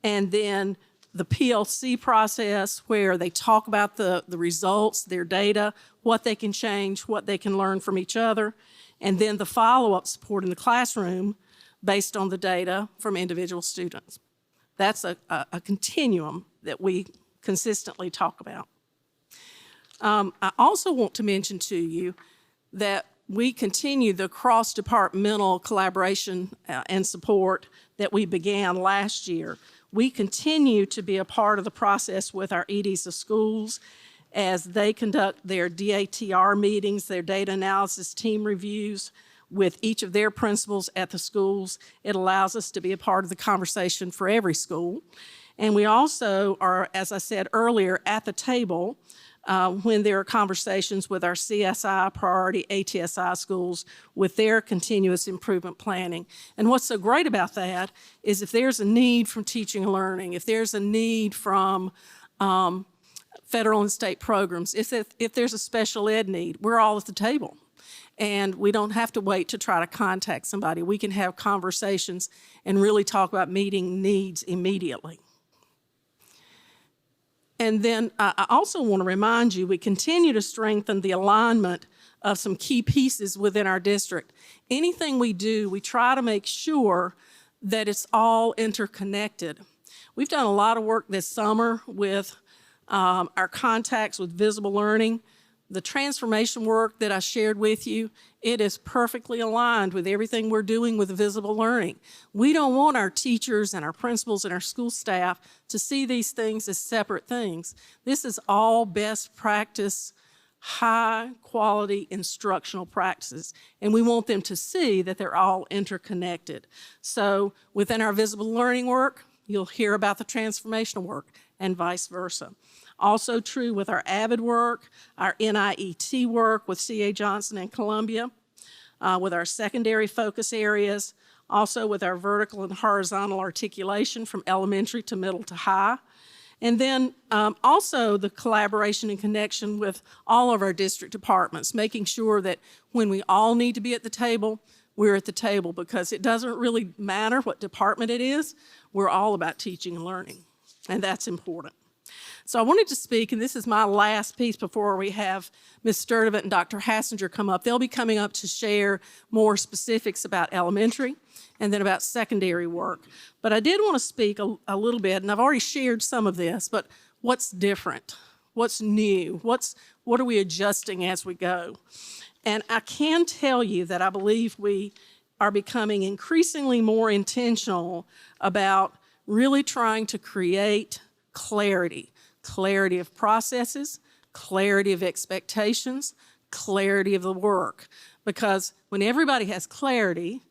H: and then the PLC process where they talk about the results, their data, what they can change, what they can learn from each other, and then the follow-up support in the classroom based on the data from individual students. That's a continuum that we consistently talk about. I also want to mention to you that we continue the cross-departmental collaboration and support that we began last year. We continue to be a part of the process with our EDs of schools as they conduct their DATR meetings, their data analysis team reviews, with each of their principals at the schools. It allows us to be a part of the conversation for every school. And we also are, as I said earlier, at the table when there are conversations with our CSI, priority ATSI schools with their continuous improvement planning. And what's so great about that is if there's a need from teaching and learning, if there's a need from federal and state programs, if there's a special ed need, we're all at the table. And we don't have to wait to try to contact somebody. We can have conversations and really talk about meeting needs immediately. And then I also want to remind you, we continue to strengthen the alignment of some key pieces within our district. Anything we do, we try to make sure that it's all interconnected. We've done a lot of work this summer with our contacts with Visible Learning. The transformation work that I shared with you, it is perfectly aligned with everything we're doing with Visible Learning. We don't want our teachers and our principals and our school staff to see these things as separate things. This is all best practice, high quality instructional practices, and we want them to see that they're all interconnected. So within our Visible Learning work, you'll hear about the transformational work and vice versa. Also true with our AVID work, our NIET work with C.A. Johnson and Columbia, with our secondary focus areas, also with our vertical and horizontal articulation from elementary to middle to high, And then also the collaboration and connection with all of our district departments, making sure that when we all need to be at the table, we're at the table, because it doesn't really matter what department it is. We're all about teaching and learning, and that's important. So I wanted to speak, and this is my last piece before we have Ms. Sturdivant and Dr. Hassinger come up. They'll be coming up to share more specifics about elementary and then about secondary work. But I did want to speak a little bit, and I've already shared some of this, but what's different? What's new? What are we adjusting as we go? And I can tell you that I believe we are becoming increasingly more intentional about really trying to create clarity of processes, clarity of expectations, clarity of the work. Because when everybody has clarity,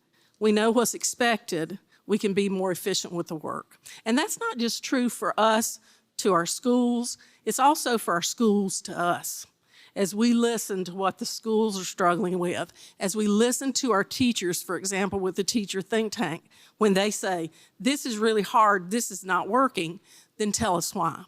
H: we know what's expected, we can be more efficient with the work. And that's not just true for us to our schools, it's also for our schools to us. As we listen to what the schools are struggling with, as we listen to our teachers, for example, with the teacher think tank, when they say, this is really hard, this is not working, then tell us why.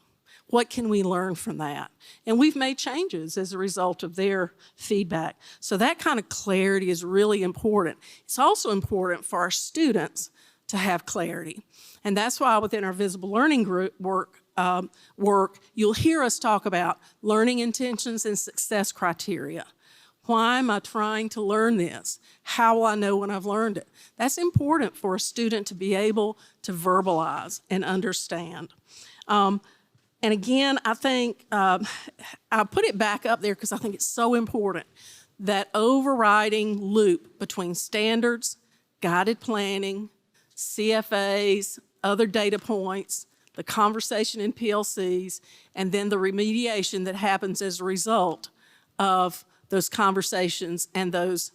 H: What can we learn from that? And we've made changes as a result of their feedback. So that kind of clarity is really important. It's also important for our students to have clarity. And that's why within our visible learning group work, you'll hear us talk about learning intentions and success criteria. Why am I trying to learn this? How will I know when I've learned it? That's important for a student to be able to verbalize and understand. And again, I think I'll put it back up there because I think it's so important, that overriding loop between standards, guided planning, CFAs, other data points, the conversation in PLCs, and then the remediation that happens as a result of those conversations and those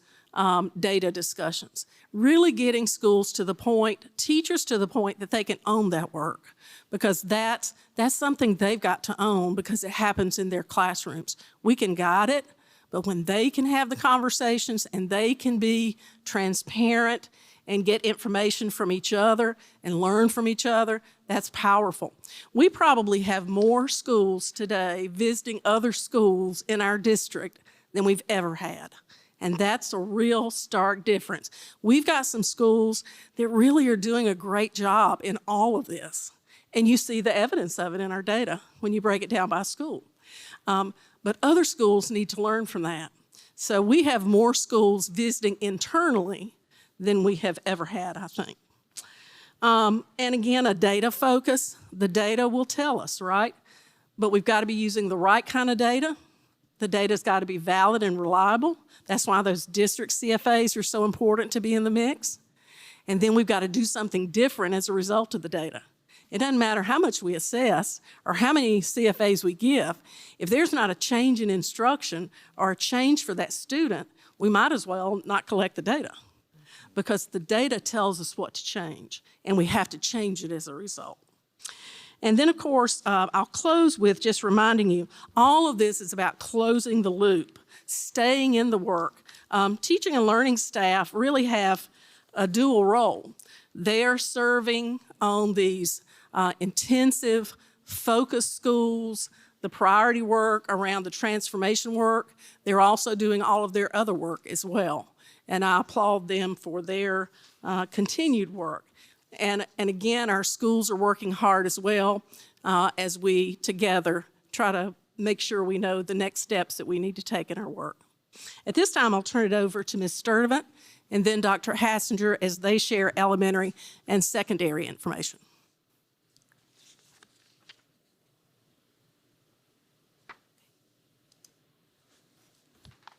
H: data discussions. Really getting schools to the point, teachers to the point that they can own that work, because that's something they've got to own because it happens in their classrooms. We can guide it, but when they can have the conversations and they can be transparent and get information from each other and learn from each other, that's powerful. We probably have more schools today visiting other schools in our district than we've ever had. And that's a real stark difference. We've got some schools that really are doing a great job in all of this. And you see the evidence of it in our data when you break it down by school. But other schools need to learn from that. So we have more schools visiting internally than we have ever had, I think. And again, a data focus. The data will tell us, right? But we've got to be using the right kind of data. The data's got to be valid and reliable. That's why those district CFAs are so important to be in the mix. And then we've got to do something different as a result of the data. It doesn't matter how much we assess or how many CFAs we give. If there's not a change in instruction or a change for that student, we might as well not collect the data, because the data tells us what to change, and we have to change it as a result. And then, of course, I'll close with just reminding you, all of this is about closing the loop, staying in the work. Teaching and learning staff really have a dual role. They're serving on these intensive, focused schools, the priority work around the transformation work. They're also doing all of their other work as well. And I applaud them for their continued work. And again, our schools are working hard as well as we together try to make sure we know the next steps that we need to take in our work. At this time, I'll turn it over to Ms. Sturdivant and then Dr. Hassinger as they share elementary and secondary information.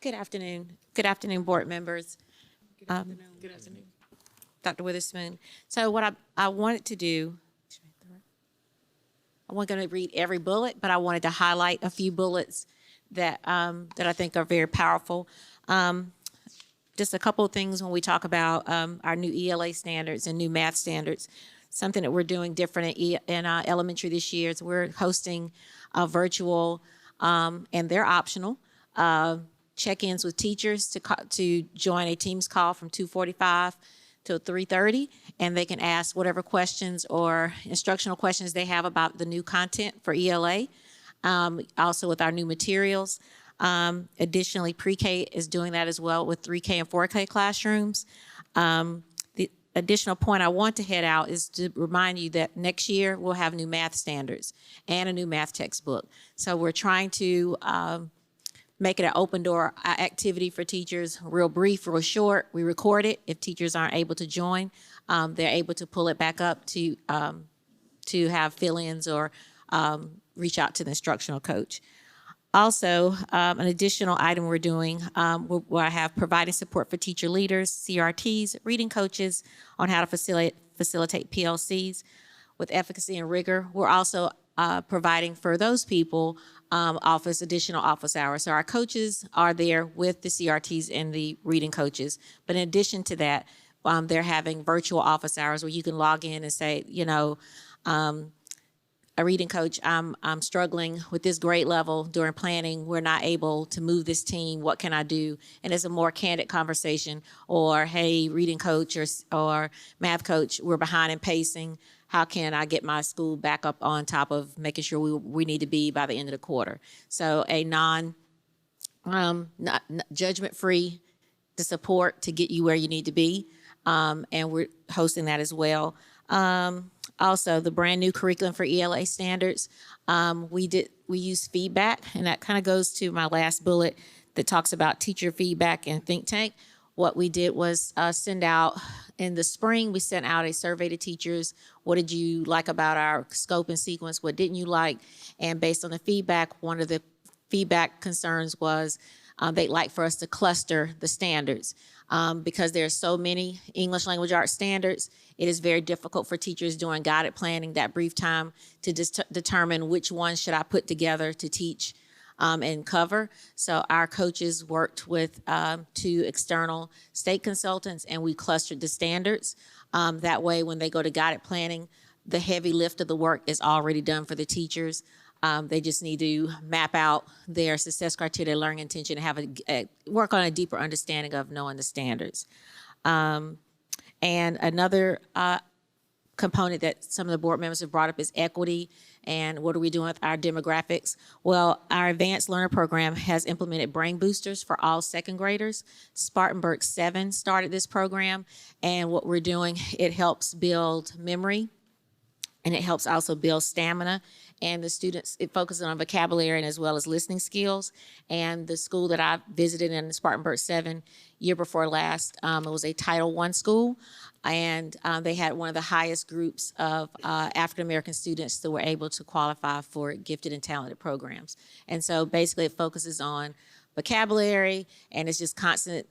I: Good afternoon. Good afternoon, board members.
F: Good afternoon. Good afternoon.
I: Dr. Witherspoon. So what I wanted to do, I wasn't going to read every bullet, but I wanted to highlight a few bullets that that I think are very powerful. Just a couple of things when we talk about our new ELA standards and new math standards. Something that we're doing different in elementary this year is we're hosting a virtual, and they're optional, check-ins with teachers to join a Teams call from 2:45 till 3:30, and they can ask whatever questions or instructional questions they have about the new content for ELA, also with our new materials. Additionally, pre-K is doing that as well with 3K and 4K classrooms. The additional point I want to head out is to remind you that next year we'll have new math standards and a new math textbook. So we're trying to make it an open door activity for teachers, real brief, real short. We record it. If teachers aren't able to join, they're able to pull it back up to have fill-ins or reach out to the instructional coach. Also, an additional item we're doing, where I have providing support for teacher leaders, CRTs, reading coaches on how to facilitate PLCs with efficacy and rigor. We're also providing for those people additional office hours. So our coaches are there with the CRTs and the reading coaches. But in addition to that, they're having virtual office hours where you can log in and say, a reading coach, I'm struggling with this grade level during planning. We're not able to move this team. What can I do? And it's a more candid conversation. Or, hey, reading coach or math coach, we're behind in pacing. How can I get my school back up on top of making sure we need to be by the end of the quarter? So a not judgment-free the support to get you where you need to be. And we're hosting that as well. Also, the brand new curriculum for ELA standards, we use feedback, and that kind of goes to my last bullet that talks about teacher feedback and think tank. What we did was send out, in the spring, we sent out a survey to teachers. What did you like about our scope and sequence? What didn't you like? And based on the feedback, one of the feedback concerns was they'd like for us to cluster the standards. Because there are so many English language arts standards, it is very difficult for teachers during guided planning, that brief time, to determine which one should I put together to teach and cover. So our coaches worked with 2 external state consultants, and we clustered the standards. That way, when they go to guided planning, the heavy lift of the work is already done for the teachers. They just need to map out their success criteria, learning intention, and have work on a deeper understanding of knowing the standards. And another component that some of the board members have brought up is equity. And what are we doing with our demographics? Well, our advanced learner program has implemented brain boosters for all second graders. Spartanburg 7 started this program. And what we're doing, it helps build memory, and it helps also build stamina. And the students, it focuses on vocabulary and as well as listening skills. And the school that I visited in Spartanburg 7 year before last, it was a Title I school. And they had one of the highest groups of African-American students that were able to qualify for gifted and talented programs. And so basically it focuses on vocabulary, and it's just constant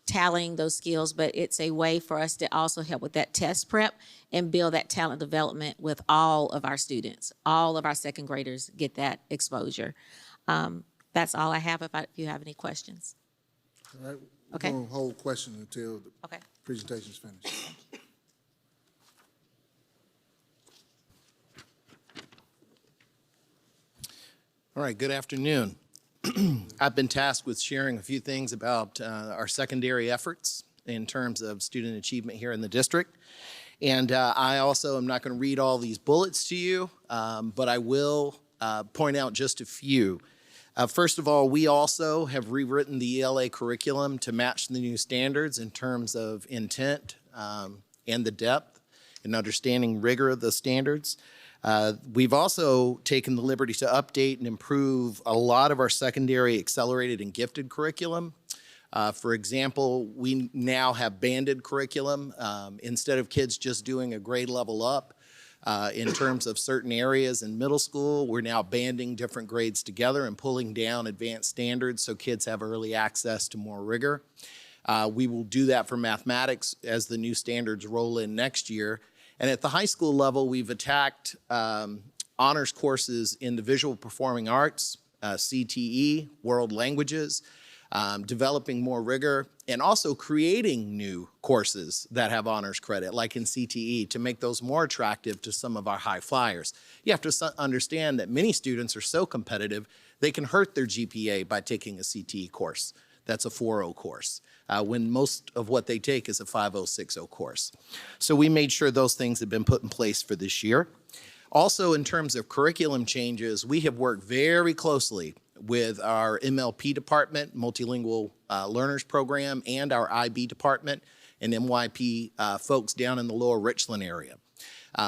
I: tallying those skills, but it's a way for us to also help with that test prep and build that talent development with all of our students. All of our second graders get that exposure. That's all I have if you have any questions.
A: All right.
I: Okay.
A: We're going to hold questions until the
I: Okay.
A: presentation's finished.
J: All right, good afternoon. I've been tasked with sharing a few things about our secondary efforts in terms of student achievement here in the district. And I also am not going to read all these bullets to you, but I will point out just a few. First of all, we also have rewritten the ELA curriculum to match the new standards in terms of intent and the depth and understanding rigor of the standards. We've also taken the liberty to update and improve a lot of our secondary accelerated and gifted curriculum. For example, we now have banded curriculum. Instead of kids just doing a grade level up in terms of certain areas in middle school, we're now banding different grades together and pulling down advanced standards so kids have early access to more rigor. We will do that for mathematics as the new standards roll in next year. And at the high school level, we've attacked honors courses in the visual performing arts, CTE, world languages, developing more rigor, and also creating new courses that have honors credit, like in CTE, to make those more attractive to some of our high flyers. You have to understand that many students are so competitive, they can hurt their GPA by taking a CTE course. that's a 4.0 course, when most of what they take is a 5.0, 6.0 course. So we made sure those things have been put in place for this year. Also, in terms of curriculum changes, we have worked very closely with our MLP department, Multilingual Learners Program, and our IB department and MYP folks down in the lower Richland area.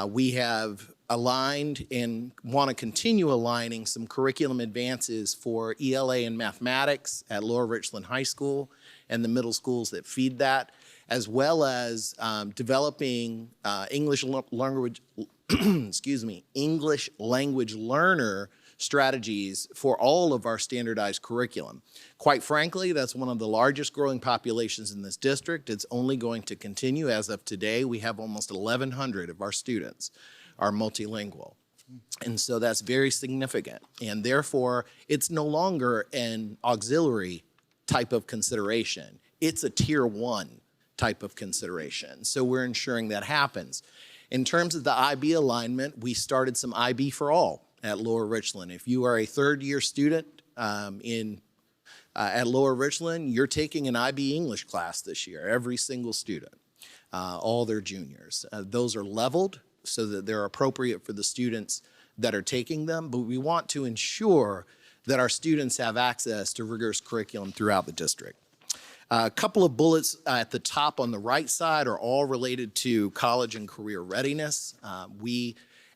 J: We have aligned and want to continue aligning some curriculum advances for ELA and mathematics at Lower Richland High School and the middle schools that feed that, as well as developing English language learner strategies for all of our standardized curriculum. Quite frankly, that's one of the largest growing populations in this district. It's only going to continue. As of today, we have almost 1,100 of our students are multilingual. And so that's very significant. And therefore, it's no longer an auxiliary type of consideration. It's a tier 1 type of consideration. So we're ensuring that happens. In terms of the IB alignment, we started some IB for all at Lower Richland. If you are a third-year student at Lower Richland, you're taking an IB English class this year, every single student, all their juniors. Those are leveled so that they're appropriate for the students that are taking them, but we want to ensure that our students have access to rigorous curriculum throughout the district. A couple of bullets at the top on the right side are all related to college and career readiness.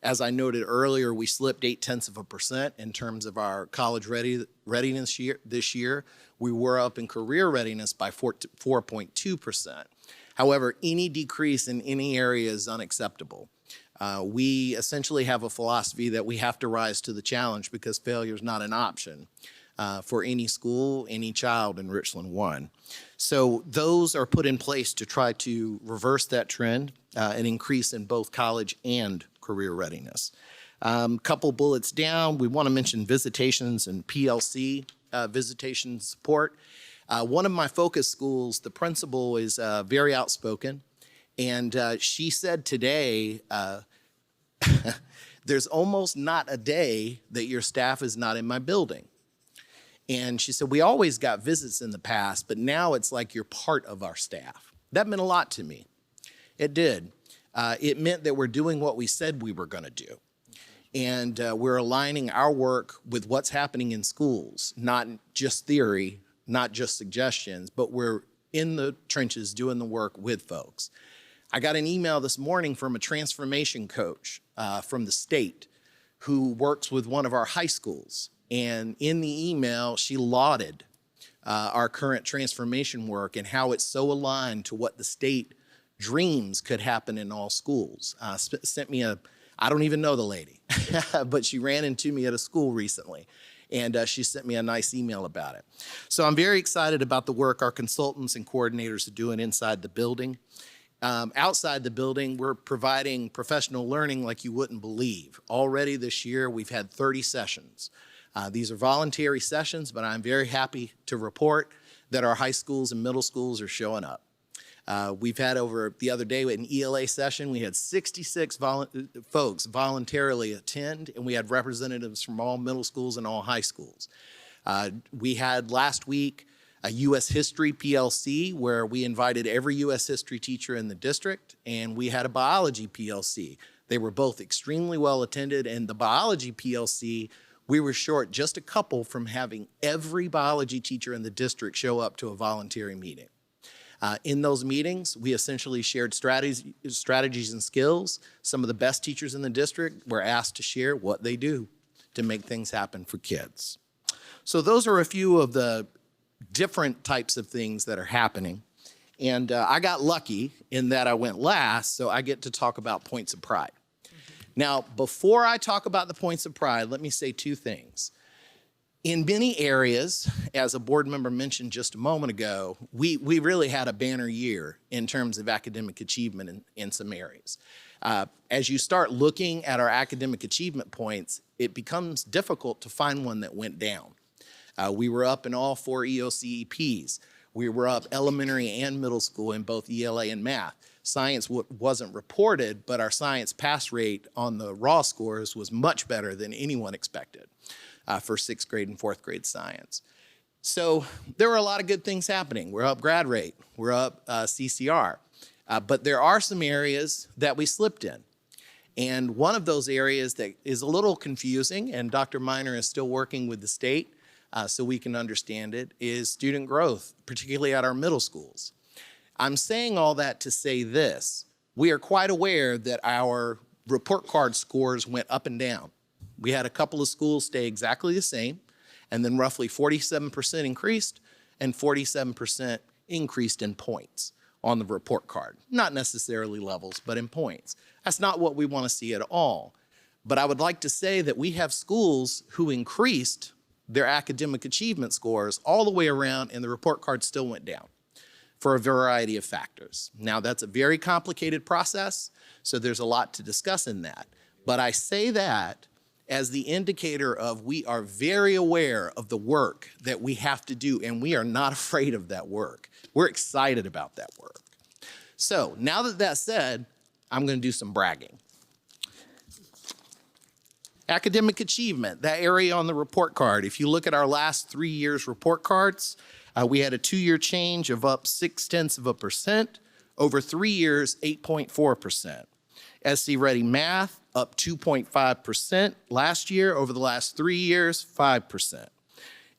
J: As I noted earlier, we slipped 0.8% in terms of our college readiness this year. We were up in career readiness by 4.2%. However, any decrease in any area is unacceptable. We essentially have a philosophy that we have to rise to the challenge because failure is not an option for any school, any child in Richland 1. So those are put in place to try to reverse that trend and increase in both college and career readiness. Couple bullets down, we want to mention visitations and PLC visitation support. One of my focus schools, the principal is very outspoken, and she said today, there's almost not a day that your staff is not in my building. And she said, we always got visits in the past, but now it's like you're part of our staff. That meant a lot to me. It did. It meant that we're doing what we said we were going to do. And we're aligning our work with what's happening in schools, not just theory, not just suggestions, but we're in the trenches doing the work with folks. I got an email this morning from a transformation coach from the state who works with one of our high schools. And in the email, she lauded our current transformation work and how it's so aligned to what the state dreams could happen in all schools. Sent me I don't even know the lady, but she ran into me at a school recently. And she sent me a nice email about it. So I'm very excited about the work our consultants and coordinators are doing inside the building. Outside the building, we're providing professional learning like you wouldn't believe. Already this year, we've had 30 sessions. These are voluntary sessions, but I'm very happy to report that our high schools and middle schools are showing up. We've had over the other day an ELA session, we had 66 folks voluntarily attend, and we had representatives from all middle schools and all high schools. We had last week a U.S. History PLC where we invited every U.S. History teacher in the district, and we had a biology PLC. They were both extremely well attended, and the biology PLC, we were short just a couple from having every biology teacher in the district show up to a voluntary meeting. In those meetings, we essentially shared strategies and skills. Some of the best teachers in the district were asked to share what they do to make things happen for kids. So those are a few of the different types of things that are happening. And I got lucky in that I went last, so I get to talk about points of pride. Now, before I talk about the points of pride, let me say two things. In many areas, as a board member mentioned just a moment ago, we really had a banner year in terms of academic achievement in some areas. As you start looking at our academic achievement points, it becomes difficult to find one that went down. We were up in all 4 EOCEPs. We were up elementary and middle school in both ELA and math. Science wasn't reported, but our science pass rate on the raw scores was much better than anyone expected for 6th grade and 4th grade science. So there were a lot of good things happening. We're up grad rate, we're up CCR, but there are some areas that we slipped in. And one of those areas that is a little confusing, and Dr. Miner is still working with the state so we can understand it, is student growth, particularly at our middle schools. I'm saying all that to say this. We are quite aware that our report card scores went up and down. We had a couple of schools stay exactly the same, and then roughly 47% increased and 47% increased in points on the report card. Not necessarily levels, but in points. That's not what we want to see at all. But I would like to say that we have schools who increased their academic achievement scores all the way around, and the report card still went down for a variety of factors. Now, that's a very complicated process, so there's a lot to discuss in that. But I say that as the indicator of we are very aware of the work that we have to do, and we are not afraid of that work. We're excited about that work. So now that that's said, I'm going to do some bragging. Academic achievement, that area on the report card. If you look at our last 3 years' report cards, we had a 2-year change of up 0.6%. Over 3 years, 8.4%. SC Ready Math, up 2.5% last year. Over the last 3 years, 5%.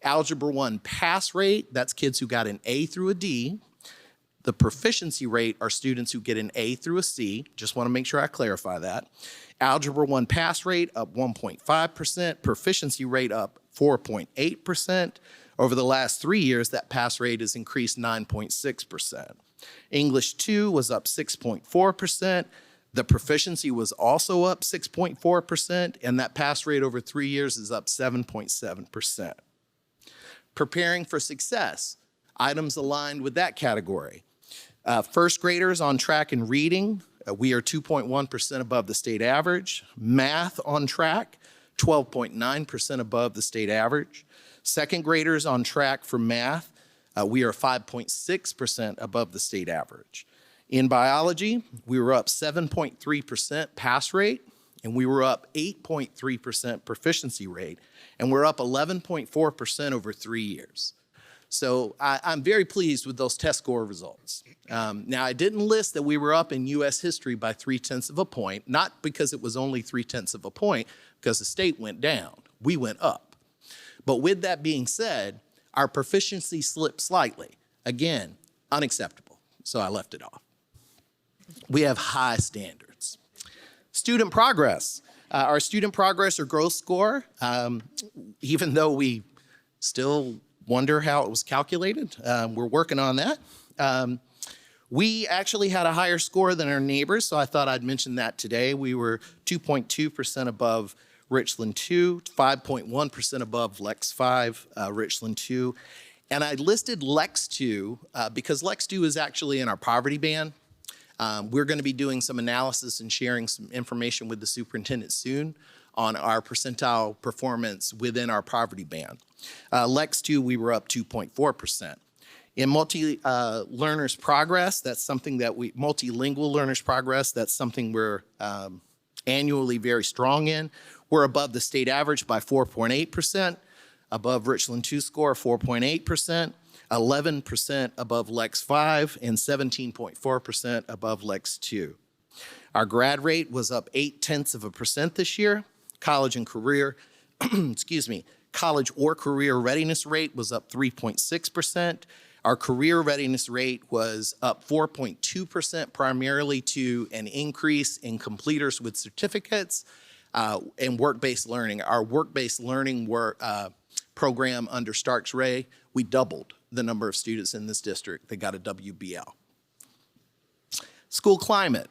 J: Algebra 1 pass rate, that's kids who got an A through a D. The proficiency rate are students who get an A through a C. Just want to make sure I clarify that. Algebra 1 pass rate up 1.5%, proficiency rate up 4.8%. Over the last 3 years, that pass rate has increased 9.6%. English 2 was up 6.4%. The proficiency was also up 6.4%, and that pass rate over 3 years is up 7.7%. Preparing for success, items aligned with that category. First graders on track in reading, we are 2.1% above the state average. Math on track, 12.9% above the state average. Second graders on track for math, we are 5.6% above the state average. In biology, we were up 7.3% pass rate, and we were up 8.3% proficiency rate, and we're up 11.4% over 3 years. So I'm very pleased with those test score results. Now, I didn't list that we were up in U.S. history by 0.3 of a point, not because it was only 0.3 of a point, because the state went down. We went up. But with that being said, our proficiency slipped slightly. Again, unacceptable, so I left it off. We have high standards. Student progress. Our student progress or growth score, even though we still wonder how it was calculated, we're working on that. We actually had a higher score than our neighbors, so I thought I'd mention that today. We were 2.2% above Richland 2, 5.1% above Lex 5, Richland 2. And I listed Lex 2 because Lex 2 is actually in our poverty band. We're going to be doing some analysis and sharing some information with the superintendent soon on our percentile performance within our poverty band. Lex 2, we were up 2.4%. In multi-learners progress, that's something that multilingual learners progress, that's something we're annually very strong in. We're above the state average by 4.8%, above Richland 2 score 4.8%, 11% above Lex 5, and 17.4% above Lex 2. Our grad rate was up 0.8% this year. College and career, college or career readiness rate was up 3.6%. Our career readiness rate was up 4.2%, primarily to an increase in completers with certificates and work-based learning. Our work-based learning program under Starks-Ray, we doubled the number of students in this district that got a WBL. School climate.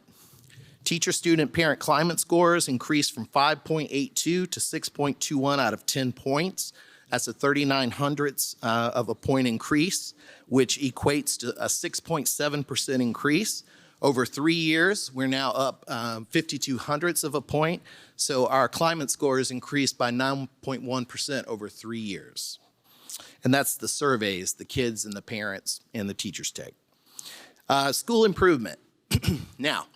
J: Teacher, student, parent climate scores increased from 5.82 to 6.21 out of 10 points. That's a 0.39 of a point increase, which equates to a 6.7% increase. Over 3 years, we're now up 0.52 of a point. So our climate score has increased by 9.1% over 3 years. And that's the surveys the kids and the parents and the teachers take. School improvement. Now,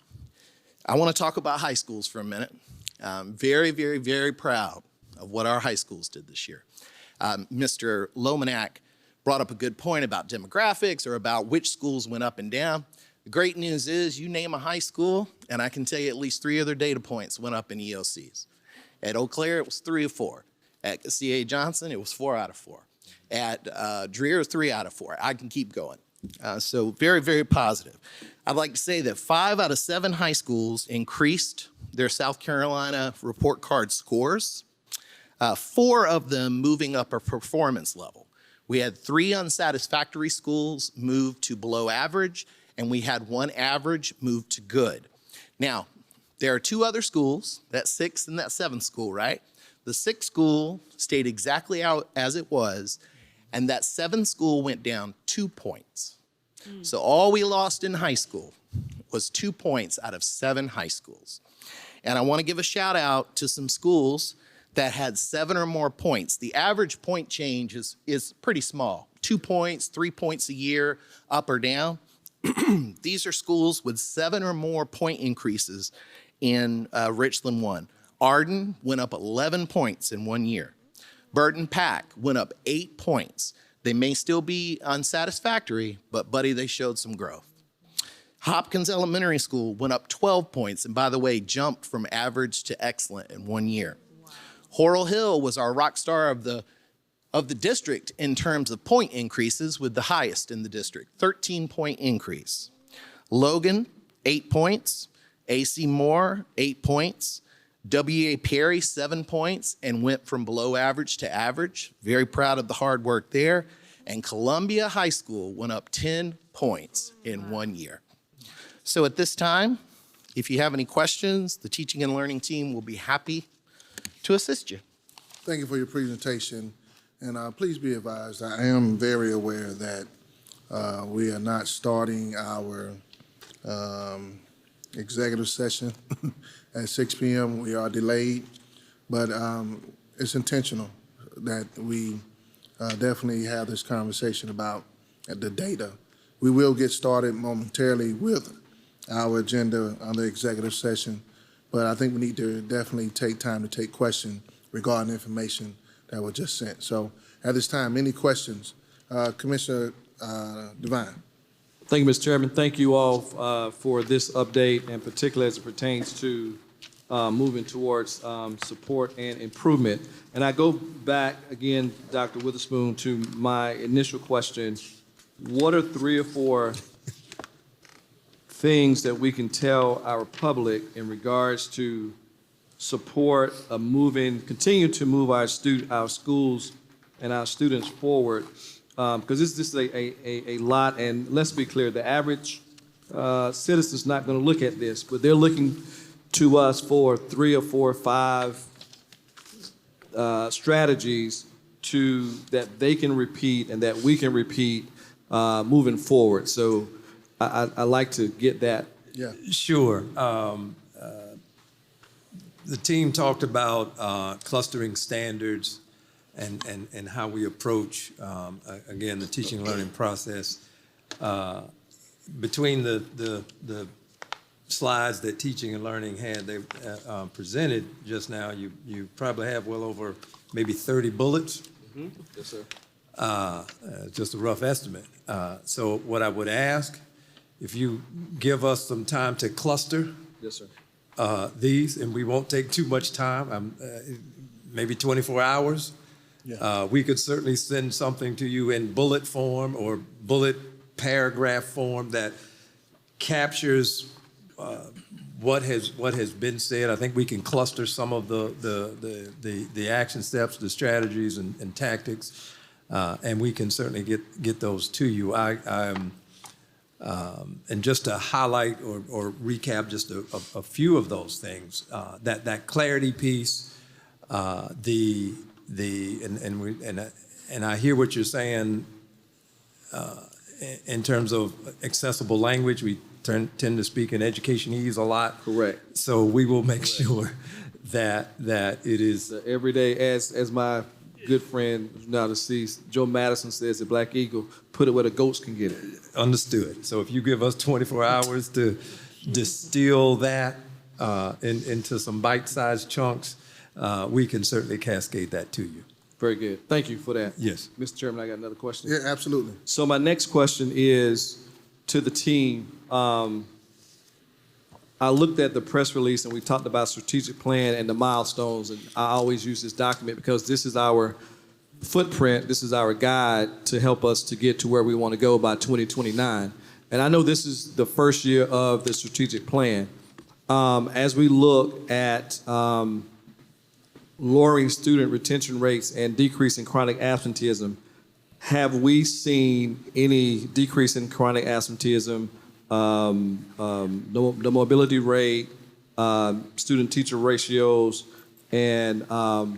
J: I want to talk about high schools for a minute. I'm very, very, very proud of what our high schools did this year. Mr. Lomanak brought up a good point about demographics or about which schools went up and down. The great news is you name a high school, and I can tell you at least 3 other data points went up in EOCs. At Eau Claire, it was 3 of 4. At C.A. Johnson, it was 4 out of 4. At Dreer, 3 out of 4. I can keep going. So very, very positive. I'd like to say that 5 out of 7 high schools increased their South Carolina report card scores. 4 of them moving up a performance level. We had 3 unsatisfactory schools move to below average, and we had 1 average move to good. Now, there are 2 other schools, that 6th and that 7th school, right? The 6th school stayed exactly out as it was, and that 7th school went down 2 points. So all we lost in high school was 2 points out of 7 high schools. And I want to give a shout out to some schools that had 7 or more points. The average point change is pretty small, 2 points, 3 points a year, up or down. These are schools with 7 or more point increases in Richland 1. Arden went up 11 points in 1 year. Burton Pack went up 8 points. They may still be unsatisfactory, but buddy, they showed some growth. Hopkins Elementary School went up 12 points, and by the way, jumped from average to excellent in 1 year. Laurel Hill was our rock star of the district in terms of point increases, with the highest in the district, 13-point increase. Logan, 8 points. A.C. Moore, 8 points. W.A. Perry, 7 points, and went from below average to average. Very proud of the hard work there. And Columbia High School went up 10 points in 1 year. So at this time, if you have any questions, the teaching and learning team will be happy to assist you.
A: Thank you for your presentation. And please be advised, I am very aware that we are not starting our executive session at 6 p.m. We are delayed, but it's intentional that we definitely have this conversation about the data. We will get started momentarily with our agenda on the executive session, but I think we need to definitely take time to take questions regarding information that was just sent. So at this time, any questions? Commissioner Devine.
G: Thank you, Mr. Chairman. Thank you all for this update, and particularly as it pertains to moving towards support and improvement. And I go back again, Dr. Witherspoon, to my initial question. What are 3 or 4 things that we can tell our public in regards to support of continue to move our schools and our students forward? Because this is a lot, and let's be clear, the average citizen's not going to look at this, but they're looking to us for 3 or 4 or 5 strategies that they can repeat and that we can repeat moving forward. So I like to get that.
A: Yeah.
D: Sure. The team talked about clustering standards and how we approach, again, the teaching and learning process. Between the slides that teaching and learning had, they presented just now, you probably have well over maybe 30 bullets.
G: Mm-hmm. Yes, sir.
D: Just a rough estimate. So what I would ask, if you give us some time to cluster
G: Yes, sir.
D: these, and we won't take too much time, maybe 24 hours.
A: Yeah.
D: We could certainly send something to you in bullet form or bullet paragraph form that captures what has been said. I think we can cluster some of the action steps, the strategies and tactics, and we can certainly get those to you. And just to highlight or recap just a few of those things, that clarity piece, and I hear what you're saying in terms of accessible language. We tend to speak in educationese a lot.
G: Correct.
D: So we will make sure that it is
G: Every day, as my good friend now deceased, Joe Madison says at Black Eagle, put it where the goats can get it.
D: understood. So if you give us 24 hours to distill that into some bite-sized chunks, we can certainly cascade that to you.
G: Very good. Thank you for that.
D: Yes.
G: Mr. Chairman, I got another question.
A: Yeah, absolutely.
G: So my next question is to the team. I looked at the press release and we talked about strategic plan and the milestones. And I always use this document because this is our footprint. This is our guide to help us to get to where we want to go by 2029. And I know this is the first year of the strategic plan. As we look at lowering student retention rates and decreasing chronic absenteeism, have we seen any decrease in chronic absenteeism, the mobility rate, student-teacher ratios, and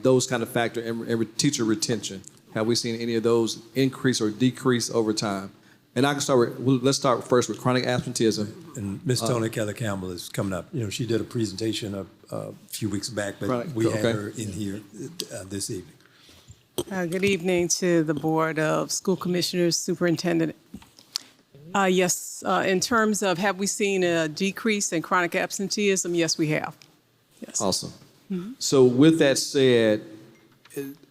G: those kind of factors, and teacher retention? Have we seen any of those increase or decrease over time? And I can start with, let's start first with chronic absenteeism.
D: And Ms. Tony Keller Campbell is coming up. You know, she did a presentation a few weeks back, but
G: Right.
D: we had
G: Okay.
D: her in here this evening.
K: Good evening to the Board of School Commissioners, Superintendent. Yes, in terms of have we seen a decrease in chronic absenteeism? Yes, we have. Yes.
G: Awesome. So with that said,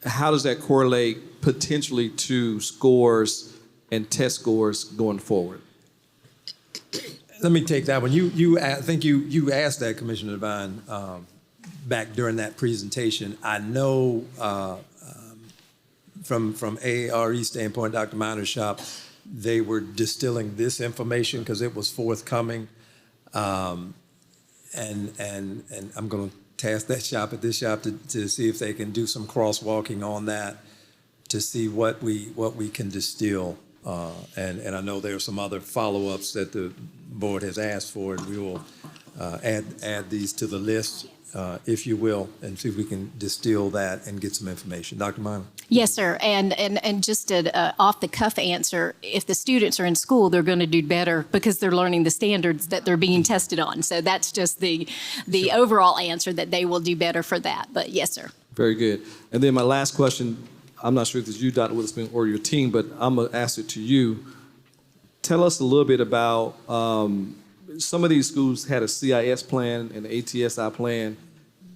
G: how does that correlate potentially to scores and test scores going forward?
D: Let me take that one. I think you asked that, Commissioner Devine, back during that presentation. I know from ARE standpoint, Dr. Minor's shop, they were distilling this information because it was forthcoming, and I'm going to task that shop at this shop to see if they can do some crosswalking on that to see what we can distill. And I know there are some other follow-ups that the board has asked for, and we will add these to the list, if you will, and see if we can distill that and get some information. Dr. Minor?
E: Yes, sir. And just an off-the-cuff answer, if the students are in school, they're going to do better because they're learning the standards that they're being tested on. So that's just the overall answer, that they will do better for that. But yes, sir.
G: Very good. And then my last question, I'm not sure if it's you, Dr. Witherspoon, or your team, but I'm going to ask it to you. Tell us a little bit about some of these schools had a CIS plan and an ATSI plan.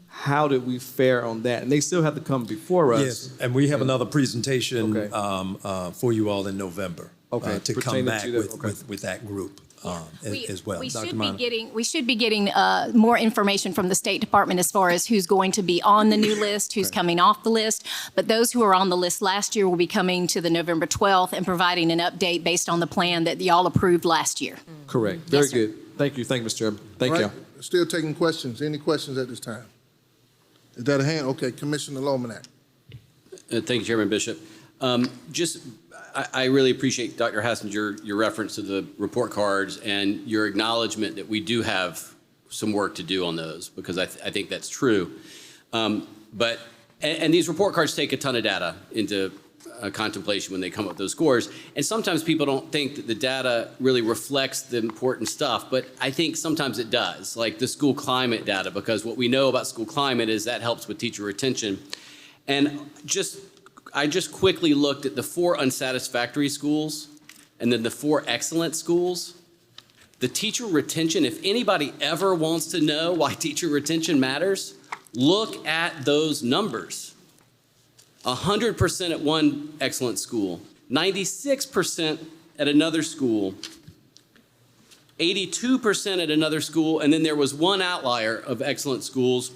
G: How did we fare on that? And they still have to come before us.
D: Yes, and we have another presentation
G: Okay.
D: for you all in November.
G: Okay,
D: To come
G: pertaining
D: back
G: to that,
D: with that group as well.
E: We
D: Dr.
E: should
D: Minor?
E: we should be getting more information from the State Department as far as who's going to be on the new list, who's coming off the list. But those who are on the list last year will be coming to the November 12th and providing an update based on the plan that y'all approved last year.
G: Correct. Very
E: Yes, sir.
G: good. Thank you. Thank you, Mr. Chairman. Thank
A: Right.
G: you.
A: Still taking questions. Any questions at this time? Is that a hand? Okay, Commissioner Lomanak.
C: Thank you, Chairman Bishop. I really appreciate, Dr. Hassinger, your reference to the report cards and your acknowledgement that we do have some work to do on those, because I think that's true. But these report cards take a ton of data into contemplation when they come up with those scores. And sometimes people don't think that the data really reflects the important stuff, but I think sometimes it does, like the school climate data, because what we know about school climate is that helps with teacher retention. And I just quickly looked at the 4 unsatisfactory schools and then the 4 excellent schools. The teacher retention, if anybody ever wants to know why teacher retention matters, look at those numbers. 100% at one excellent school, 96% at another school, 82% at another school, and then there was one outlier of excellent schools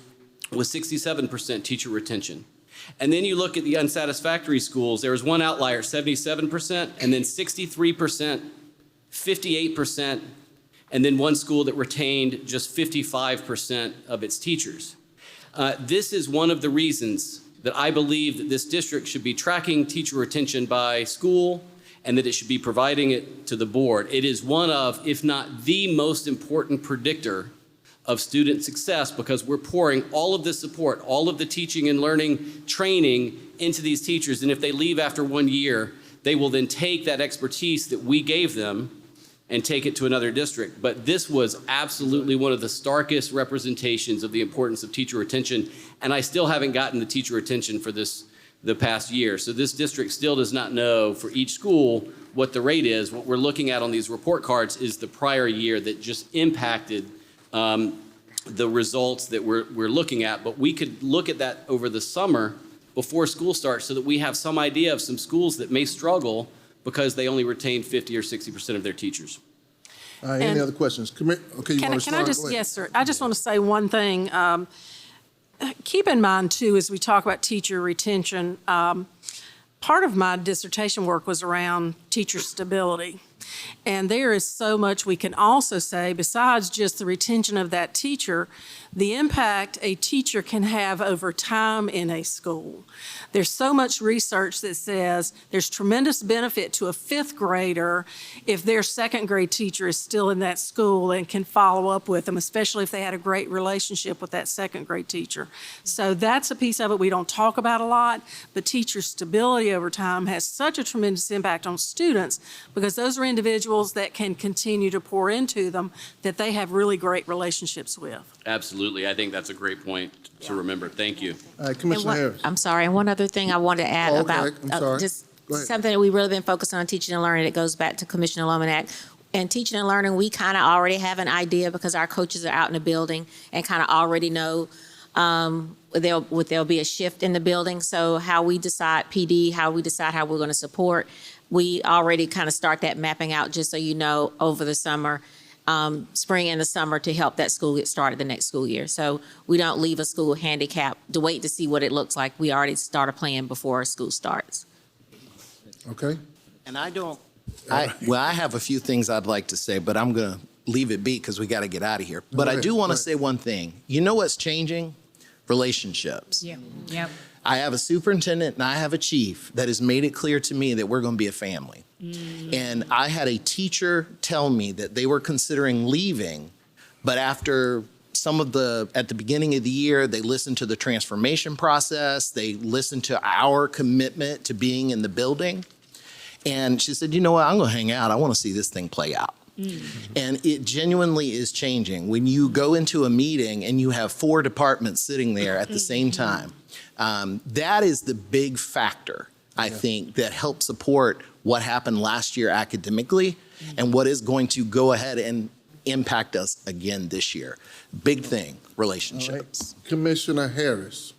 C: with 67% teacher retention. And then you look at the unsatisfactory schools, there was one outlier, 77%, and then 63%, 58%, and then one school that retained just 55% of its teachers. This is one of the reasons that I believe that this district should be tracking teacher retention by school and that it should be providing it to the board. It is one of, if not the most important predictor of student success, because we're pouring all of the support, all of the teaching and learning training into these teachers. And if they leave after 1 year, they will then take that expertise that we gave them and take it to another district. But this was absolutely one of the starkest representations of the importance of teacher retention. And I still haven't gotten the teacher retention for the past year. So this district still does not know for each school what the rate is. What we're looking at on these report cards is the prior year that just impacted the results that we're looking at. But we could look at that over the summer before school starts so that we have some idea of some schools that may struggle because they only retain 50 or 60% of their teachers.
A: Any
H: And-
A: other questions? You want to
H: Can I
A: respond?
H: just,
A: Go ahead.
H: yes, sir. I just want to say one thing. Keep in mind, too, as we talk about teacher retention, part of my dissertation work was around teacher stability. And there is so much we can also say, besides just the retention of that teacher, the impact a teacher can have over time in a school. There's so much research that says there's tremendous benefit to a fifth grader if their second grade teacher is still in that school and can follow up with them, especially if they had a great relationship with that second grade teacher. So that's a piece of it we don't talk about a lot, but teacher stability over time has such a tremendous impact on students because those are individuals that can continue to pour into them that they have really great relationships with.
C: Absolutely. I think that's a great point to remember. Thank you.
A: All right, Commissioner Harris.
I: I'm sorry, and one other thing I wanted to add
A: Oh, okay.
I: about
A: I'm sorry.
I: just
A: Go ahead.
I: something that we really been focused on teaching and learning. It goes back to Commissioner Lomanak. And teaching and learning, we kind of already have an idea because our coaches are out in the building and kind of already know there'll be a shift in the building. So how we decide PD, how we decide how we're going to support, we already kind of start that mapping out, just so you know, over the summer. Spring and the summer to help that school get started the next school year. So we don't leave a school handicapped to wait to see what it looks like. We already start a plan before school starts.
A: Okay.
J: And I have a few things I'd like to say, but I'm going to leave it be because we got to get out of here. But I do want to say one thing. You know what's changing? Relationships.
L: Yeah. Yep.
J: I have a superintendent and I have a chief that has made it clear to me that we're going to be a family. And I had a teacher tell me that they were considering leaving, but after at the beginning of the year, they listened to the transformation process. They listened to our commitment to being in the building. And she said, you know what, I'm going to hang out. I want to see this thing play out. And it genuinely is changing. When you go into a meeting and you have 4 departments sitting there at the same time, that is the big factor, I think, that helps support what happened last year academically and what is going to go ahead and impact us again this year. Big thing, relationships.
A: All right. Commissioner Harris.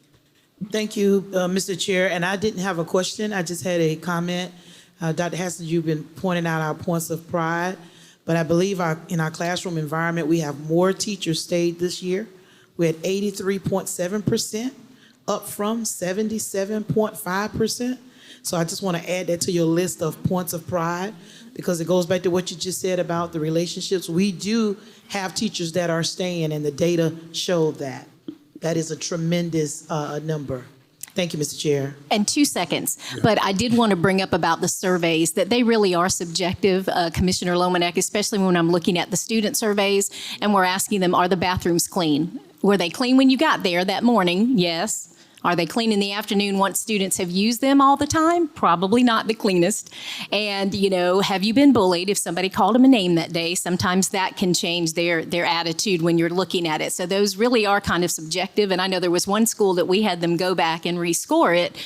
F: Thank you, Mr. Chair. And I didn't have a question. I just had a comment. Dr. Hassan, you've been pointing out our points of pride, but I believe in our classroom environment, we have more teachers stayed this year. We're at 83.7%, up from 77.5%. So I just want to add that to your list of points of pride because it goes back to what you just said about the relationships. We do have teachers that are staying, and the data show that. That is a tremendous number. Thank you, Mr. Chair.
E: And 2 seconds. But I did want to bring up about the surveys, that they really are subjective, Commissioner Lomanak, especially when I'm looking at the student surveys and we're asking them, are the bathrooms clean? Were they clean when you got there that morning? Yes. Are they clean in the afternoon once students have used them all the time? Probably not the cleanest. And, have you been bullied? If somebody called them a name that day, sometimes that can change their attitude when you're looking at it. So those really are kind of subjective. And I know there was one school that we had them go back and rescore it,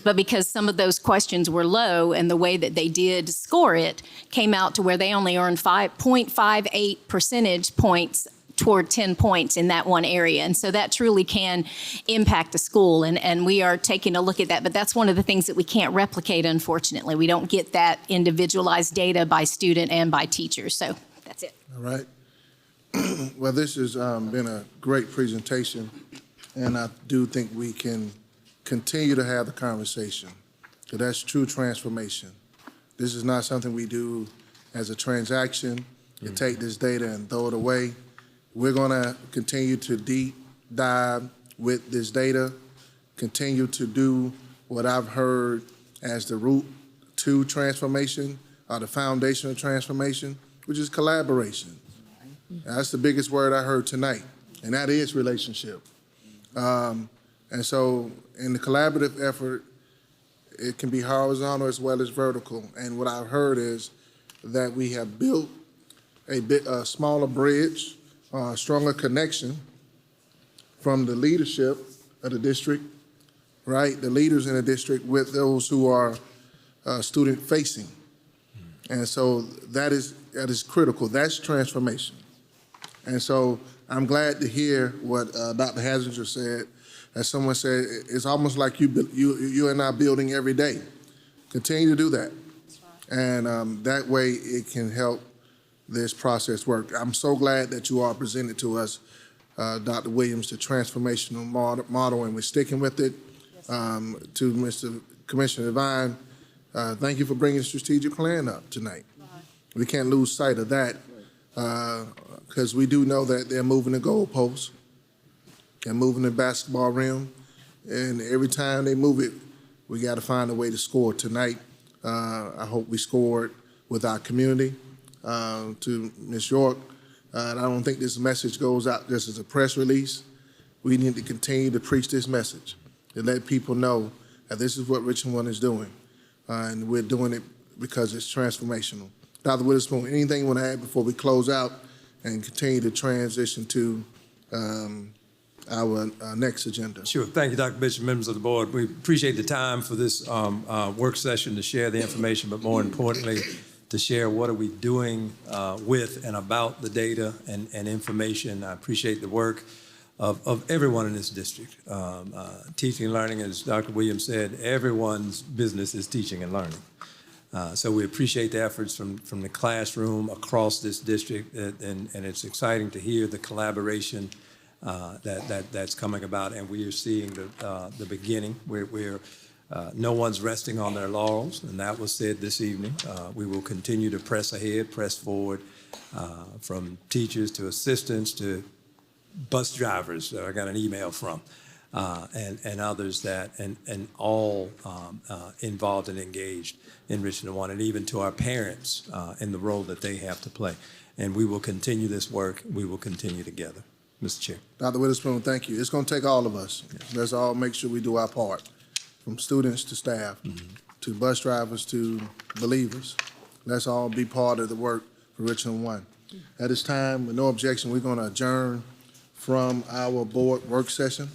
E: but because some of those questions were low and the way that they did score it came out to where they only earned 5.58 percentage points toward 10 points in that one area. And so that truly can impact the school. And we are taking a look at that. But that's one of the things that we can't replicate, unfortunately. We don't get that individualized data by student and by teacher. So that's it.
A: All right. Well, this has been a great presentation, and I do think we can continue to have the conversation. So that's true transformation. This is not something we do as a transaction. You take this data and throw it away. We're going to continue to deep dive with this data, continue to do what I've heard as the root to transformation, or the foundation of transformation, which is collaboration. That's the biggest word I heard tonight, and that is relationship. And so in the collaborative effort, it can be horizontal as well as vertical. And what I've heard is that we have built a smaller bridge, stronger connection from the leadership of the district, right? The leaders in the district with those who are student facing. And so that is critical. That's transformation. And so I'm glad to hear what Dr. Hassinger said As someone said, it's almost like you're in our building every day. Continue to do that. And that way it can help this process work. I'm so glad that you all presented to us, Dr. Williams, the transformational model, and we're sticking with it. To Mr. Commissioner Devine, thank you for bringing the strategic plan up tonight. We can't lose sight of that because we do know that they're moving the goalposts. They're moving the basketball rim, and every time they move it, we got to find a way to score tonight. I hope we scored with our community. To Ms. York, and I don't think this message goes out just as a press release. We need to continue to preach this message and let people know that this is what Richland One is doing, and we're doing it because it's transformational. Dr. Witherspoon, anything you want to add before we close out and continue to transition to our next agenda?
D: Sure. Thank you, Dr. Bishop, members of the board. We appreciate the time for this work session to share the information, but more importantly, to share what are we doing with and about the data and information. I appreciate the work of everyone in this district. Teaching and learning, as Dr. Williams said, everyone's business is teaching and learning. So we appreciate the efforts from the classroom across this district, and it's exciting to hear the collaboration that's coming about, and we are seeing the beginning. No one's resting on their laurels, and that was said this evening. We will continue to press ahead, press forward, from teachers to assistants to bus drivers that I got an email from, and others and all involved and engaged in Richland One, and even to our parents in the role that they have to play. And we will continue this work. We will continue together. Mr. Chair.
A: Dr. Witherspoon, thank you. It's going to take all of us. Let's all make sure we do our part, from students to staff, to bus drivers to believers. Let's all be part of the work for Richland One. At this time, with no objection, we're going to adjourn from our board work session.